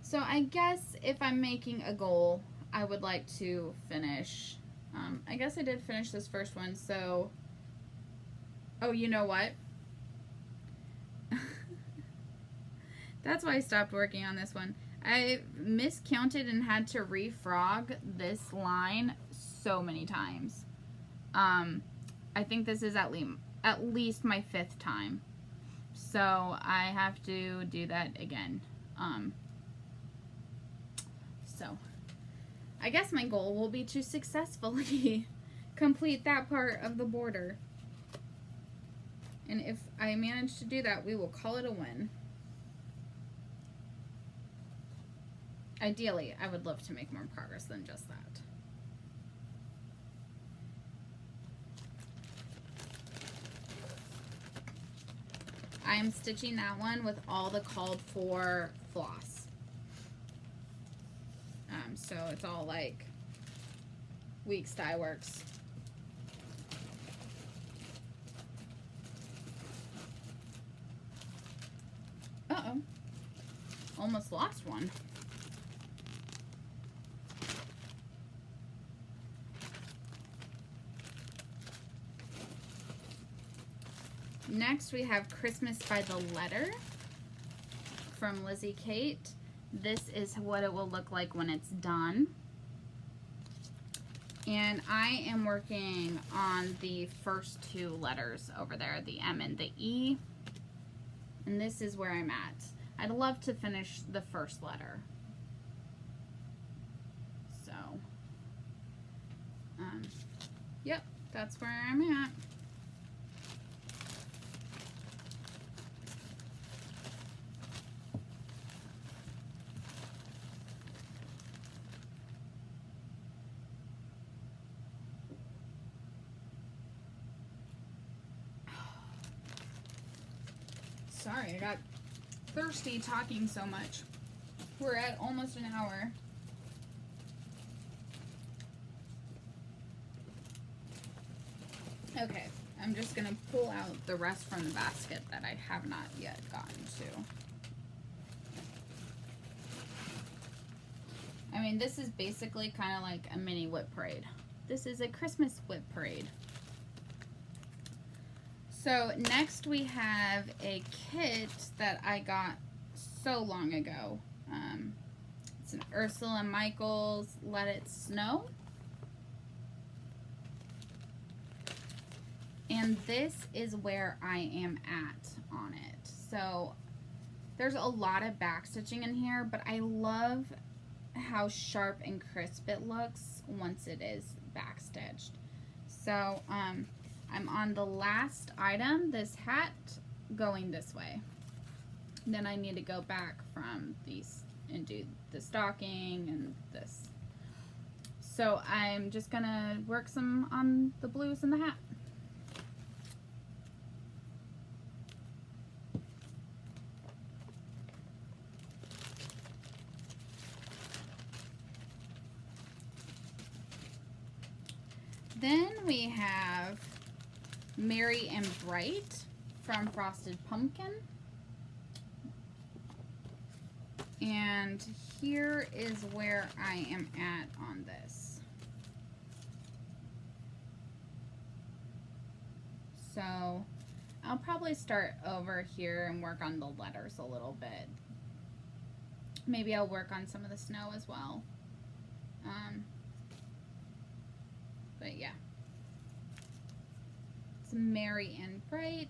Speaker 1: So I guess if I'm making a goal, I would like to finish. I guess I did finish this first one, so. Oh, you know what? That's why I stopped working on this one. I miscounted and had to refrog this line so many times. I think this is at least my 5th time. So I have to do that again. So I guess my goal will be to successfully complete that part of the border. And if I manage to do that, we will call it a win. Ideally, I would love to make more progress than just that. I am stitching that one with all the called for floss. So it's all like Weeks Dye Works. Uh-oh. Almost lost one. Next we have Christmas by the Letter from Lizzie Kate. This is what it will look like when it's done. And I am working on the first 2 letters over there, the M and the E. And this is where I'm at. I'd love to finish the first letter. So, yep, that's where I'm at. Sorry, I got thirsty talking so much. We're at almost an hour. Okay, I'm just gonna pull out the rest from the basket that I have not yet gotten to. I mean, this is basically kind of like a mini WIP parade. This is a Christmas WIP parade. So next we have a kit that I got so long ago. It's an Ursula Michaels Let It Snow. And this is where I am at on it. So there's a lot of backstitching in here, but I love how sharp and crisp it looks once it is backstitched. So I'm on the last item, this hat, going this way. Then I need to go back from these and do the stocking and this. So I'm just gonna work some on the blues and the hat. Then we have Merry and Bright from Frosted Pumpkin. And here is where I am at on this. So I'll probably start over here and work on the letters a little bit. Maybe I'll work on some of the snow as well. But yeah. It's Merry and Bright.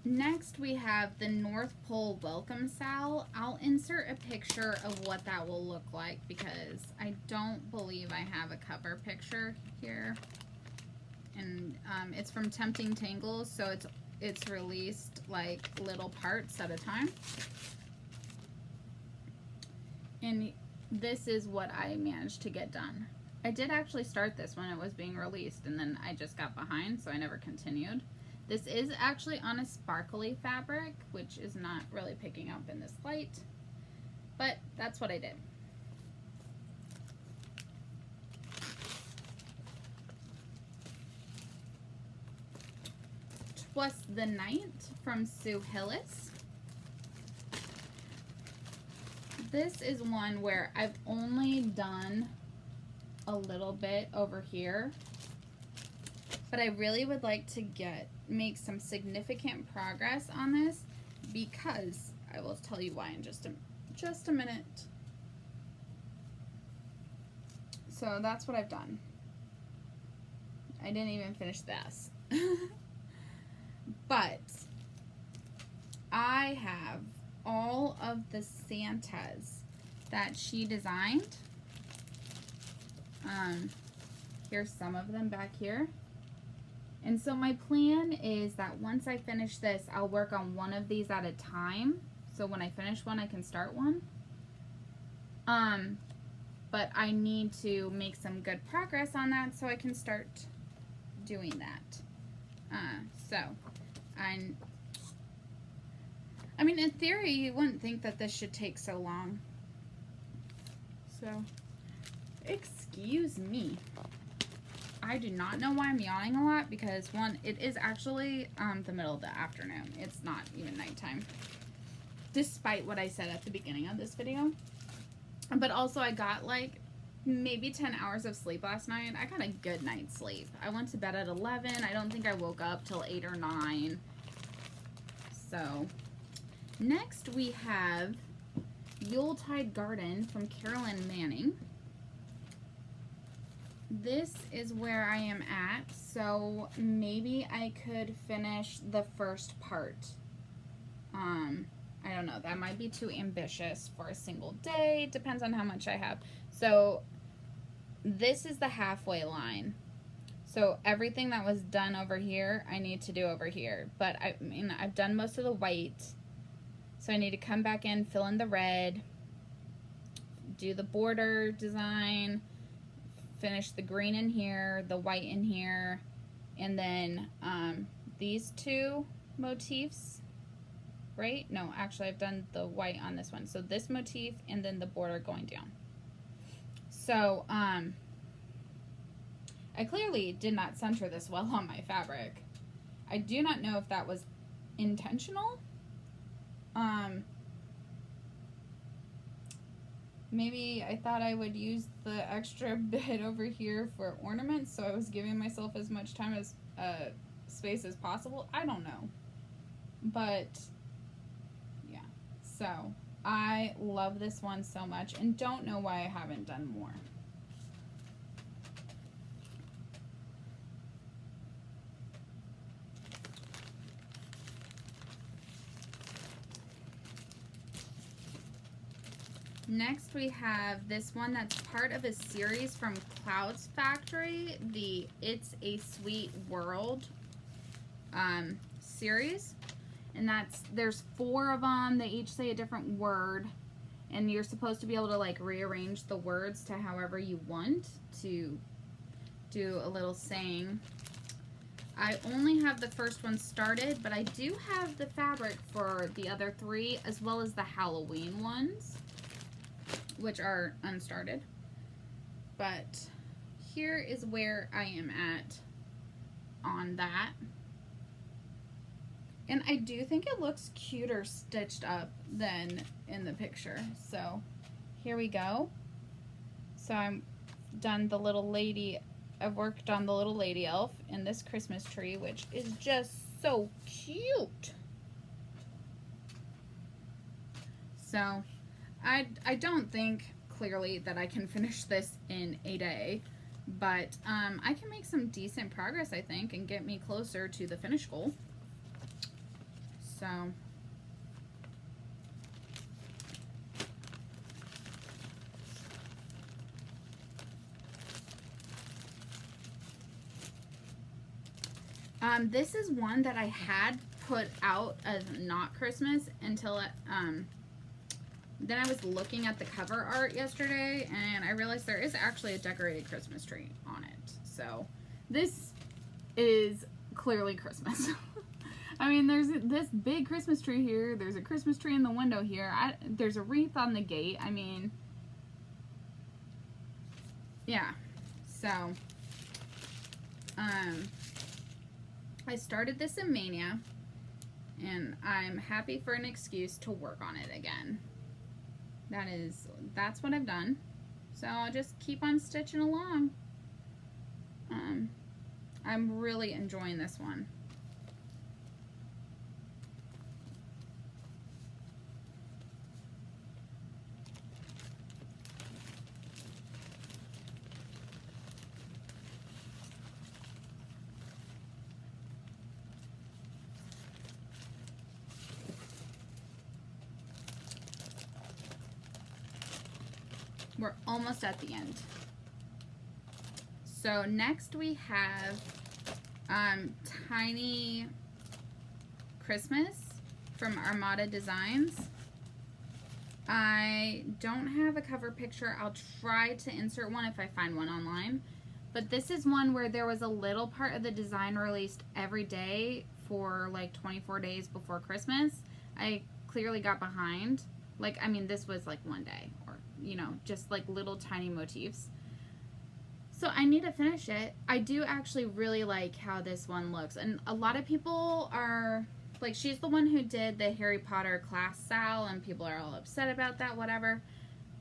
Speaker 1: Next we have the North Pole Welcome Sal. I'll insert a picture of what that will look like because I don't believe I have a cover picture here. And it's from Tempting Tangles, so it's released like little parts at a time. And this is what I managed to get done. I did actually start this when it was being released, and then I just got behind, so I never continued. This is actually on a sparkly fabric, which is not really picking up in this light, but that's what I did. Twas the Night from Sue Hillis. This is one where I've only done a little bit over here, but I really would like to make some significant progress on this because I will tell you why in just a minute. So that's what I've done. I didn't even finish this. But I have all of the Santas that she designed. Here's some of them back here. And so my plan is that once I finish this, I'll work on one of these at a time. So when I finish one, I can start one. But I need to make some good progress on that so I can start doing that. I mean, in theory, you wouldn't think that this should take so long. So, excuse me. I do not know why I'm yawning a lot because, one, it is actually the middle of the afternoon. It's not even nighttime. Despite what I said at the beginning of this video. But also, I got like maybe 10 hours of sleep last night. I got a good night's sleep. I went to bed at 11. I don't think I woke up till 8 or 9. So, Next we have Yuletide Garden from Carolyn Manning. This is where I am at, so maybe I could finish the first part. I don't know, that might be too ambitious for a single day, depends on how much I have. So this is the halfway line. So everything that was done over here, I need to do over here. But I mean, I've done most of the white, so I need to come back in, fill in the red, do the border design, finish the green in here, the white in here, and then these two motifs, right? No, actually I've done the white on this one. So this motif and then the border going down. So I clearly did not center this well on my fabric. I do not know if that was intentional. Maybe I thought I would use the extra bit over here for ornaments, so I was giving myself as much time as space as possible. I don't know. But yeah, so I love this one so much and don't know why I haven't done more. Next we have this one that's part of a series from Clouds Factory, the It's a Sweet World series. And there's 4 of them. They each say a different word. And you're supposed to be able to like rearrange the words to however you want to do a little saying. I only have the first one started, but I do have the fabric for the other 3 as well as the Halloween ones, which are unstarted. But here is where I am at on that. And I do think it looks cuter stitched up than in the picture. So here we go. So I'm done the little lady, I've worked on the little lady elf in this Christmas tree, which is just so cute. So I don't think clearly that I can finish this in a day, but I can make some decent progress, I think, and get me closer to the finish goal. So this is one that I had put out as not Christmas until it, then I was looking at the cover art yesterday and I realized there is actually a decorated Christmas tree on it. So this is clearly Christmas. I mean, there's this big Christmas tree here. There's a Christmas tree in the window here. There's a wreath on the gate. I mean, yeah. So, I started this in Mania, and I'm happy for an excuse to work on it again. That's what I've done. So I'll just keep on stitching along. I'm really enjoying this one. We're almost at the end. So next we have Tiny Christmas from Armada Designs. I don't have a cover picture. I'll try to insert one if I find one online. But this is one where there was a little part of the design released every day for like 24 days before Christmas. I clearly got behind. Like, I mean, this was like one day, or, you know, just like little tiny motifs. So I need to finish it. I do actually really like how this one looks. And a lot of people are, like, she's the one who did the Harry Potter class Sal, and people are all upset about that, whatever.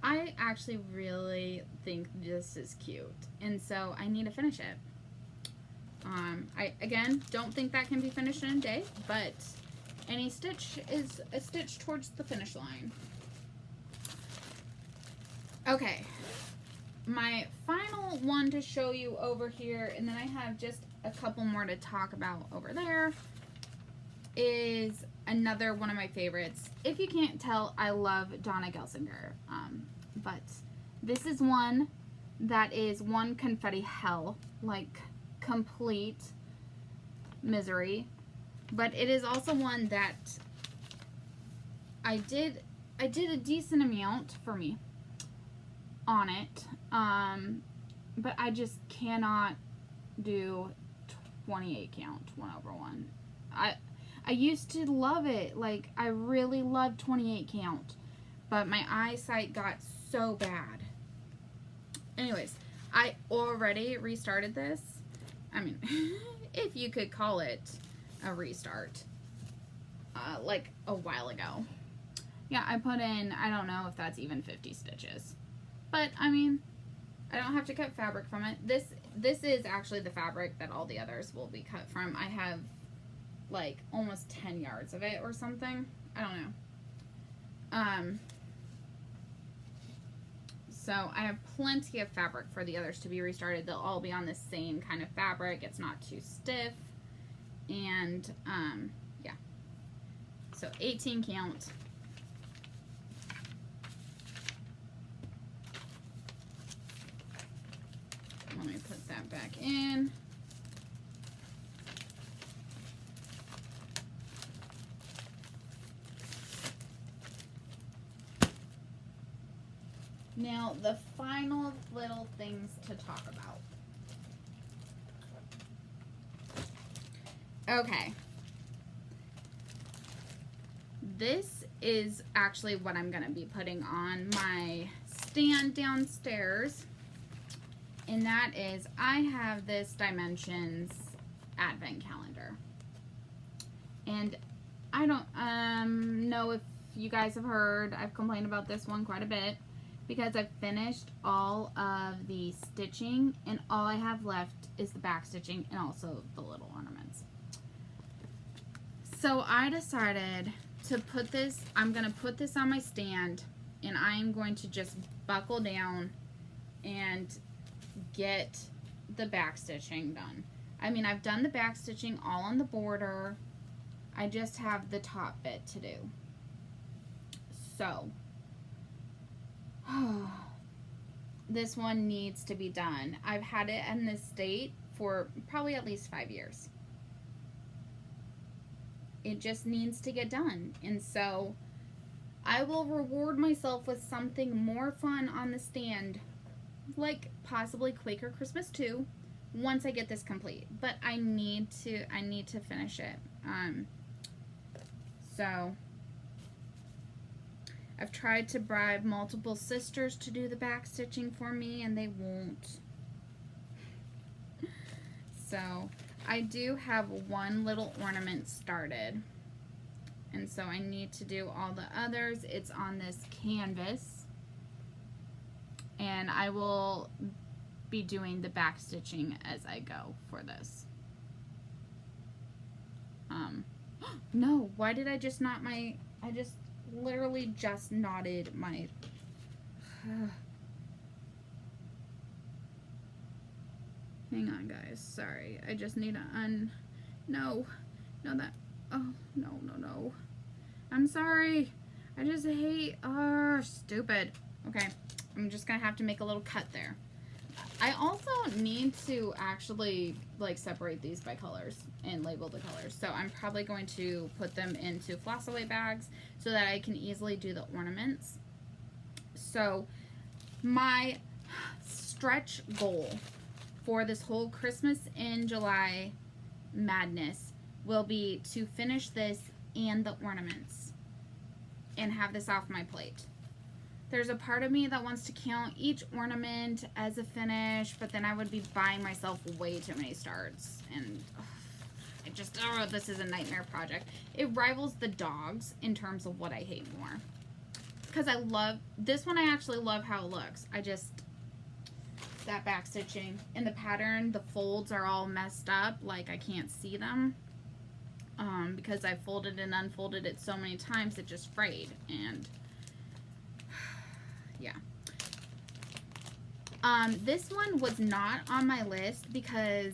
Speaker 1: I actually really think this is cute. And so I need to finish it. I, again, don't think that can be finished in a day, but Any stitch is a stitch towards the finish line. Okay, my final one to show you over here, and then I have just a couple more to talk about over there, is another one of my favorites. If you can't tell, I love Donna Gelsinger, but this is one that is one confetti hell, like complete misery, but it is also one that I did a decent amount for me on it, but I just cannot do 28 count 1/1. I used to love it, like I really loved 28 count, but my eyesight got so bad. Anyways, I already restarted this. I mean, if you could call it a restart, like a while ago. Yeah, I put in, I don't know if that's even 50 stitches. But, I mean, I don't have to cut fabric from it. This is actually the fabric that all the others will be cut from. I have, like, almost 10 yards of it or something. I don't know. So, I have plenty of fabric for the others to be restarted. They'll all be on the same kind of fabric. It's not too stiff. And, yeah. So, 18 count. Let me put that back in. Now, the final little things to talk about. Okay. This is actually what I'm going to be putting on my stand downstairs. And that is, I have this Dimensions advent calendar. And I don't know if you guys have heard, I've complained about this one quite a bit, because I've finished all of the stitching, and all I have left is the back stitching and also the little ornaments. So I decided to put this, I'm going to put this on my stand, and I'm going to just buckle down and get the back stitching done. I mean, I've done the back stitching all on the border. I just have the top bit to do. So, this one needs to be done. I've had it in this state for probably at least 5 years. It just needs to get done. And so, I will reward myself with something more fun on the stand, like possibly Quaker Christmas 2, once I get this complete. But I need to finish it. So I've tried to bribe multiple sisters to do the back stitching for me, and they won't. So I do have one little ornament started, and so I need to do all the others. It's on this canvas, and I will be doing the back stitching as I go for this. No, why did I just knot my, I just literally just knotted my, hang on guys, sorry, I just need to no, that, oh, no, I'm sorry, I just hate, stupid. Okay, I'm just gonna have to make a little cut there. I also need to actually like separate these by colors and label the colors. So I'm probably going to put them into floss away bags so that I can easily do the ornaments. So my stretch goal for this whole Christmas in July madness will be to finish this and the ornaments and have this off my plate. There's a part of me that wants to count each ornament as a finish, but then I would be buying myself way too many starts. And this is a nightmare project. It rivals the dogs in terms of what I hate more. Because I love, this one I actually love how it looks. That back stitching and the pattern, the folds are all messed up, like I can't see them. Because because I folded and unfolded it so many times it just frayed, and yeah. This one was not on my list because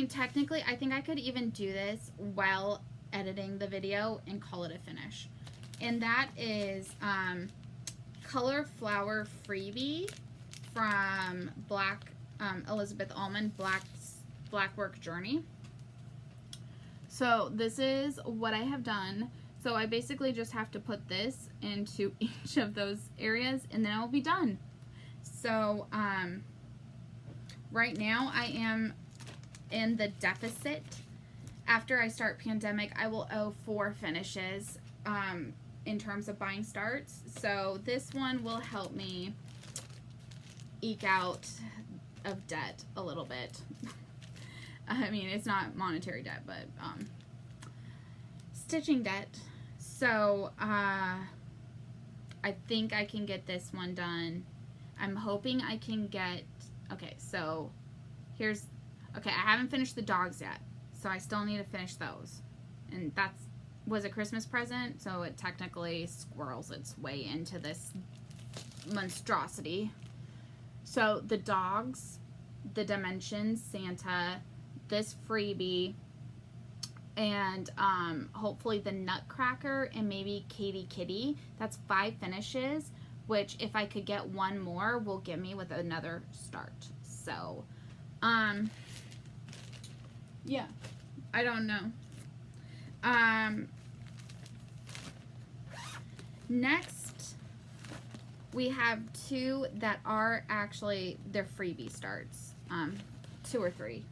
Speaker 1: technically I think I could even do this while editing the video and call it a finish. And that is Color Flower Freebie from Elizabeth Allman, Black Work Journey. So this is what I have done. So I basically just have to put this into each of those areas and then I'll be done. So right now I am in the deficit. After I start Pandemic, I will owe 4 finishes in terms of buying starts. So this one will help me eke out of debt a little bit. I mean, it's not monetary debt, but stitching debt. So I think I can get this one done. I'm hoping I can get, okay, so here's, okay, I haven't finished the dogs yet, so I still need to finish those. And was a Christmas present, so it technically squirrels its way into this monstrosity. So the dogs, the Dimensions, Santa, this freebie, and hopefully the Nutcracker and maybe Katie Kitty. That's 5 finishes, which if I could get one more will get me with another start. So yeah, I don't know. Next we have 2 that are actually their freebie starts, 2 or 3.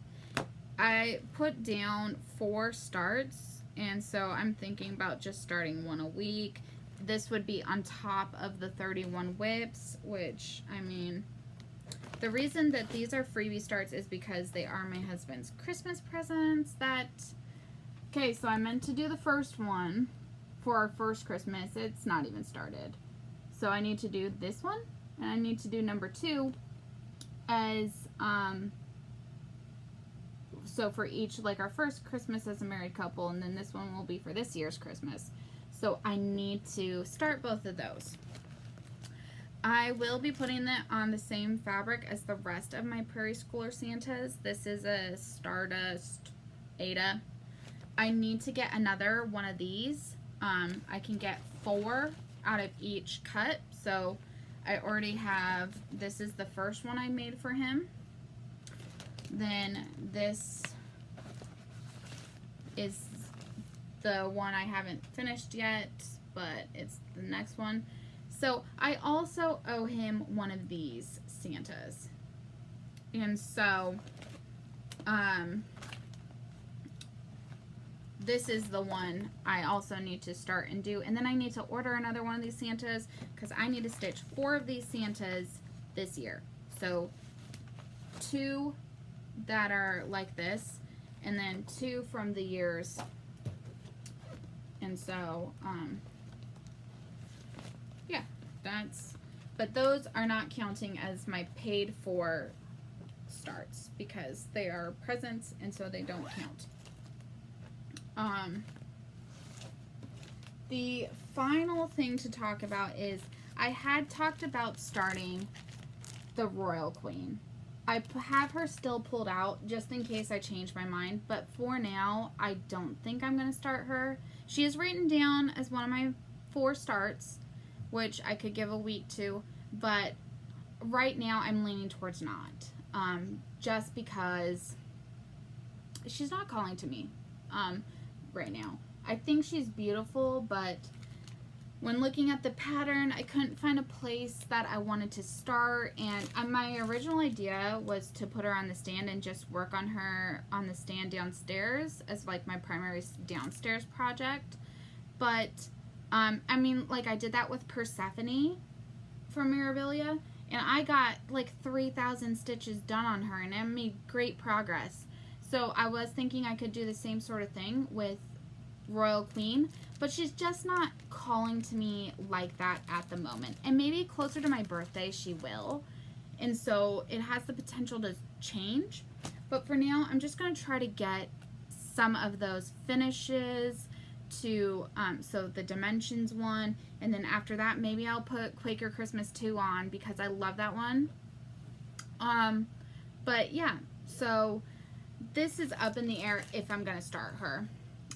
Speaker 1: I put down 4 starts, and so I'm thinking about just starting 1 a week. This would be on top of the 31 WIPs, which, I mean, the reason that these are freebie starts is because they are my husband's Christmas presents. Okay, so I meant to do the first one for our first Christmas. It's not even started. So I need to do this one, and I need to do number 2 as, so for each, like our first Christmas as a married couple, and then this one will be for this year's Christmas. So I need to start both of those. I will be putting that on the same fabric as the rest of my Prairie Schooler Santas. This is a Stardust Ada. I need to get another one of these. I can get 4 out of each cut. So I already have, this is the first one I made for him. Then this is the one I haven't finished yet, but it's the next one. So I also owe him one of these Santas. And so this is the one I also need to start and do. And then I need to order another one of these Santas because I need to stitch 4 of these Santas this year. So 2 that are like this, and then 2 from the years. And so, yeah, but those are not counting as my paid for starts because they are presents and so they don't count. The final thing to talk about is I had talked about starting the Royal Queen. I have her still pulled out just in case I change my mind, but for now I don't think I'm going to start her. She is written down as one of my 4 starts, which I could give a week to, but right now I'm leaning towards not, just because she's not calling to me right now. I think she's beautiful, but when looking at the pattern, I couldn't find a place that I wanted to start, and my original idea was to put her on the stand and just work on her on the stand downstairs as like my primary downstairs project. But I mean, like I did that with Persephone from Mirabilia, and I got like 3,000 stitches done on her, and I made great progress. So I was thinking I could do the same sort of thing with Royal Queen, but she's just not calling to me like that at the moment. And maybe closer to my birthday she will. And so it has the potential to change. But for now, I'm just going to try to get some of those finishes to, so the Dimensions one, and then after that, maybe I'll put Quaker Christmas 2 on, because I love that one. But yeah, so this is up in the air if I'm gonna start her.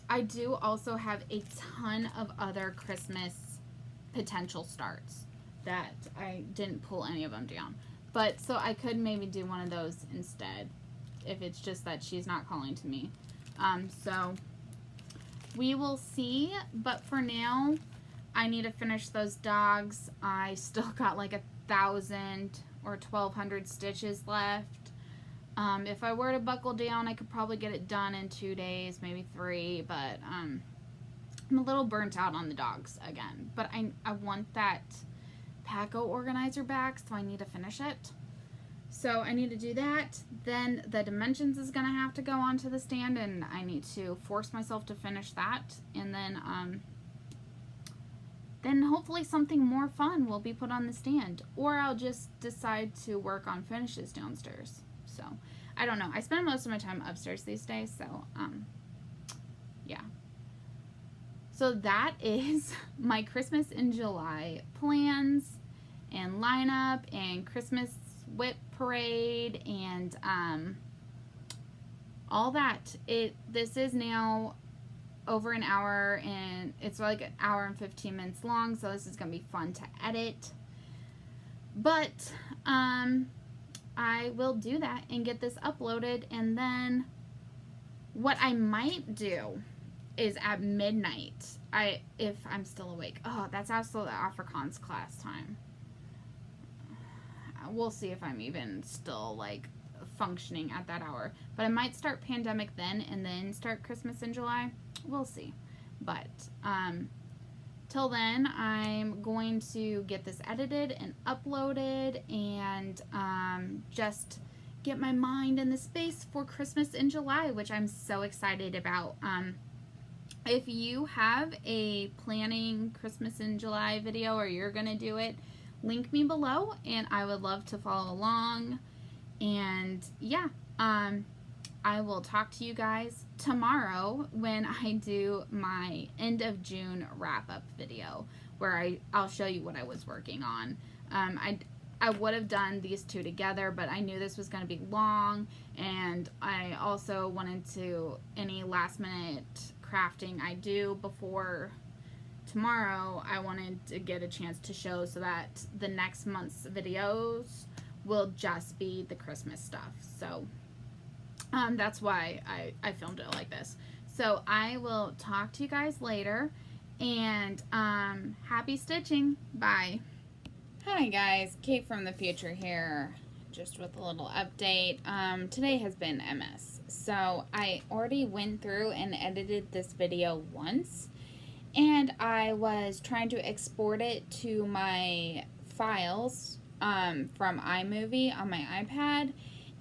Speaker 1: I do also have a ton of other Christmas potential starts that I didn't pull any of them down. But so I could maybe do one of those instead if it's just that she's not calling to me. So we will see, but for now I need to finish those dogs. I still got like 1,000 or 1,200 stitches left. If I were to buckle down, I could probably get it done in 2 days, maybe 3, but I'm a little burnt out on the dogs again. But I want that Paco organizer back, so I need to finish it. So I need to do that. Then the Dimensions is going to have to go onto the stand, and I need to force myself to finish that. And then hopefully something more fun will be put on the stand. Or I'll just decide to work on finishes downstairs. So, I don't know. I spend most of my time upstairs these days, so, yeah. So that is my Christmas in July plans and lineup and Christmas WIP parade and, all that. This is now over an hour, and it's like an hour and 15 minutes long, so this is going to be fun to edit. But, I will do that and get this uploaded, and then what I might do is at midnight, if I'm still awake. Oh, that's also the Afrikaans class time. We'll see if I'm even still like functioning at that hour. But I might start Pandemic then and then start Christmas in July. We'll see. But till then, I'm going to get this edited and uploaded and just get my mind in the space for Christmas in July, which I'm so excited about. If you have a planning Christmas in July video or you're going to do it, link me below and I would love to follow along. And yeah, I will talk to you guys tomorrow when I do my end of June wrap-up video where I'll show you what I was working on. I would have done these two together, but I knew this was going to be long, and I also wanted to, any last-minute crafting I do before tomorrow, I wanted to get a chance to show so that the next month's videos will just be the Christmas stuff. So that's why I filmed it like this. So I will talk to you guys later, and happy stitching. Bye. Hi guys, Kate from the future here, just with a little update. Today has been a mess. So I already went through and edited this video once, and I was trying to export it to my files from iMovie on my iPad,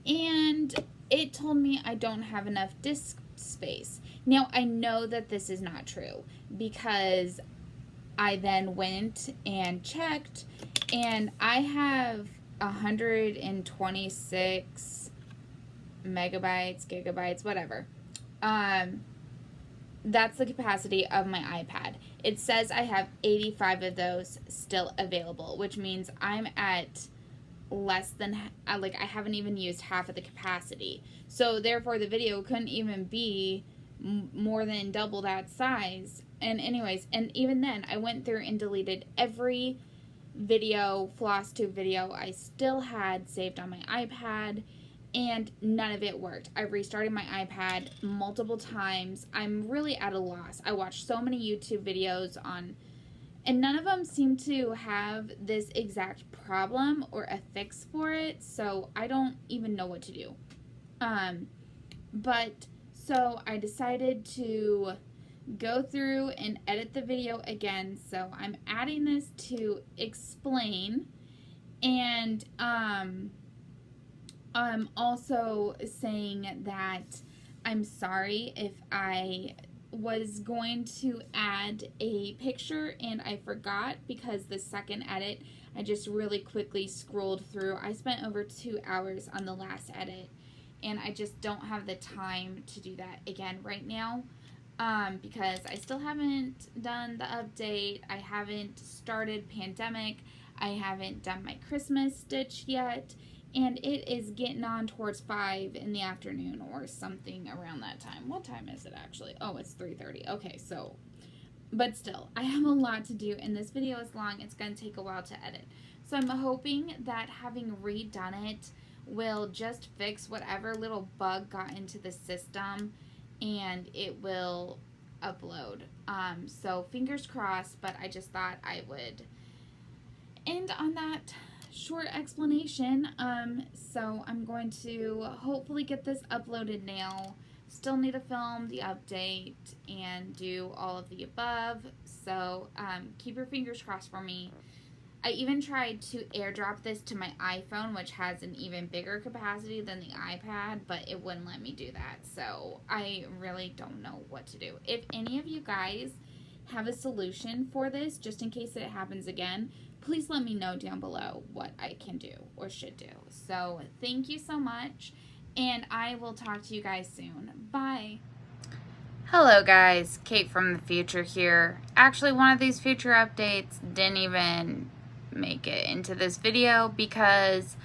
Speaker 1: and it told me I don't have enough disk space. Now, I know that this is not true because I then went and checked, and I have 126 megabytes, gigabytes, whatever. That's the capacity of my iPad. It says I have 85 of those still available, which means I'm at less than, like, I haven't even used half of the capacity. So therefore the video couldn't even be more than double that size. And anyways, and even then I went through and deleted every video, Flosstube video I still had saved on my iPad, and none of it worked. I restarted my iPad multiple times. I'm really at a loss. I watched so many YouTube videos on, and none of them seem to have this exact problem or a fix for it, so I don't even know what to do. But so I decided to go through and edit the video again. So I'm adding this to explain, and I'm also saying that I'm sorry if I was going to add a picture and I forgot, because the second edit I just really quickly scrolled through. I spent over 2 hours on the last edit, and I just don't have the time to do that again right now. Because I still haven't done the update. I haven't started Pandemic. I haven't done my Christmas stitch yet. And it is getting on towards 5 in the afternoon or something around that time. What time is it actually? Oh, it's 3:30. Okay, so, but still, I have a lot to do, and this video is long. It's going to take a while to edit. So I'm hoping that having redone it will just fix whatever little bug got into the system, and it will upload. So fingers crossed, but I just thought I would end on that short explanation. So I'm going to hopefully get this uploaded now. Still need to film the update and do all of the above. So keep your fingers crossed for me. I even tried to airdrop this to my iPhone, which has an even bigger capacity than the iPad, but it wouldn't let me do that. So I really don't know what to do. If any of you guys have a solution for this, just in case it happens again, please let me know down below what I can do or should do. So thank you so much, and I will talk to you guys soon. Bye. Hello guys, Kate from the future here. Actually, one of these future updates didn't even make it into this video because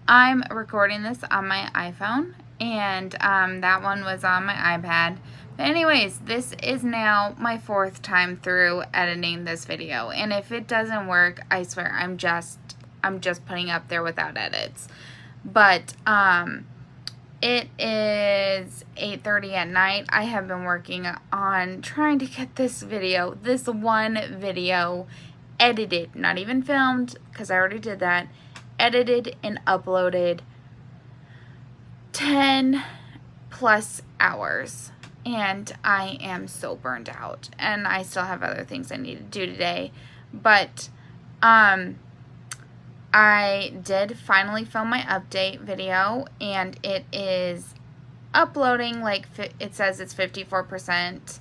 Speaker 1: I'm recording this on my iPhone, and that one was on my iPad. But anyways, this is now my 4th time through editing this video, and if it doesn't work, I swear I'm just putting up there without edits. But it is 8:30 at night. I have been working on trying to get this one video edited, not even filmed because I already did that, edited and uploaded 10 plus hours, and I am so burned out, and I still have other things I need to do today. But I did finally film my update video, and it is uploading. Like, it says it's 54%.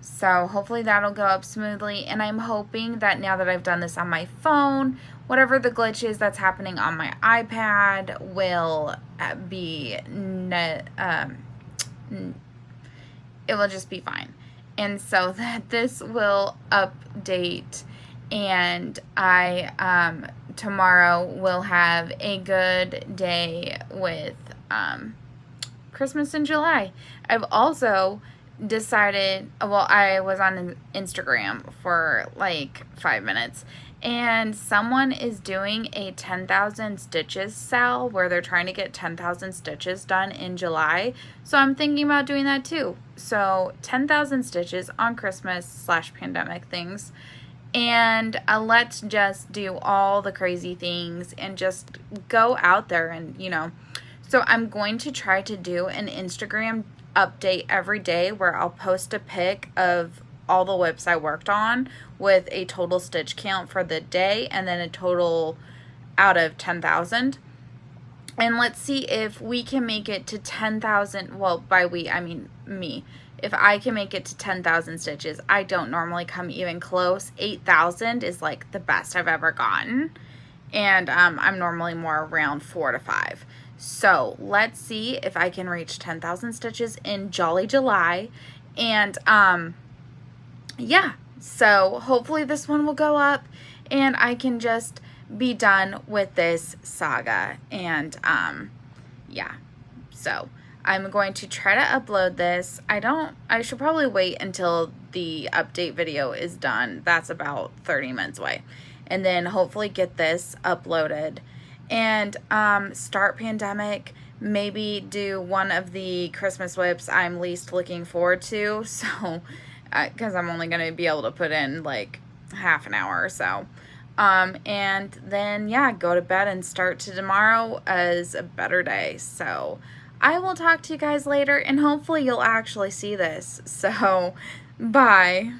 Speaker 1: So hopefully that'll go up smoothly, and I'm hoping that now that I've done this on my phone, whatever the glitch is that's happening on my iPad will be, it will just be fine, and so that this will update, and I, tomorrow will have a good day with, Christmas in July. I've also decided, well, I was on Instagram for like 5 minutes, and someone is doing a 10,000 stitches sale where they're trying to get 10,000 stitches done in July. So I'm thinking about doing that too. So 10,000 stitches on Christmas / pandemic things, and let's just do all the crazy things and just go out there and, you know. So I'm going to try to do an Instagram update every day where I'll post a pic of all the WIPs I worked on with a total stitch count for the day and then a total out of 10,000. And let's see if we can make it to 10,000. Well, by we, I mean me. If I can make it to 10,000 stitches, I don't normally come even close. 8,000 is like the best I've ever gotten. And I'm normally more around 4 to 5. So let's see if I can reach 10,000 stitches in Jolly July. And yeah, so hopefully this one will go up and I can just be done with this saga. And yeah, so I'm going to try to upload this. I should probably wait until the update video is done. That's about 30 minutes away. And then hopefully get this uploaded and start Pandemic. Maybe do one of the Christmas WIPs I'm least looking forward to. So, because I'm only going to be able to put in like half an hour or so. And then, yeah, go to bed and start to tomorrow as a better day. So, I will talk to you guys later, and hopefully you'll actually see this. So, bye.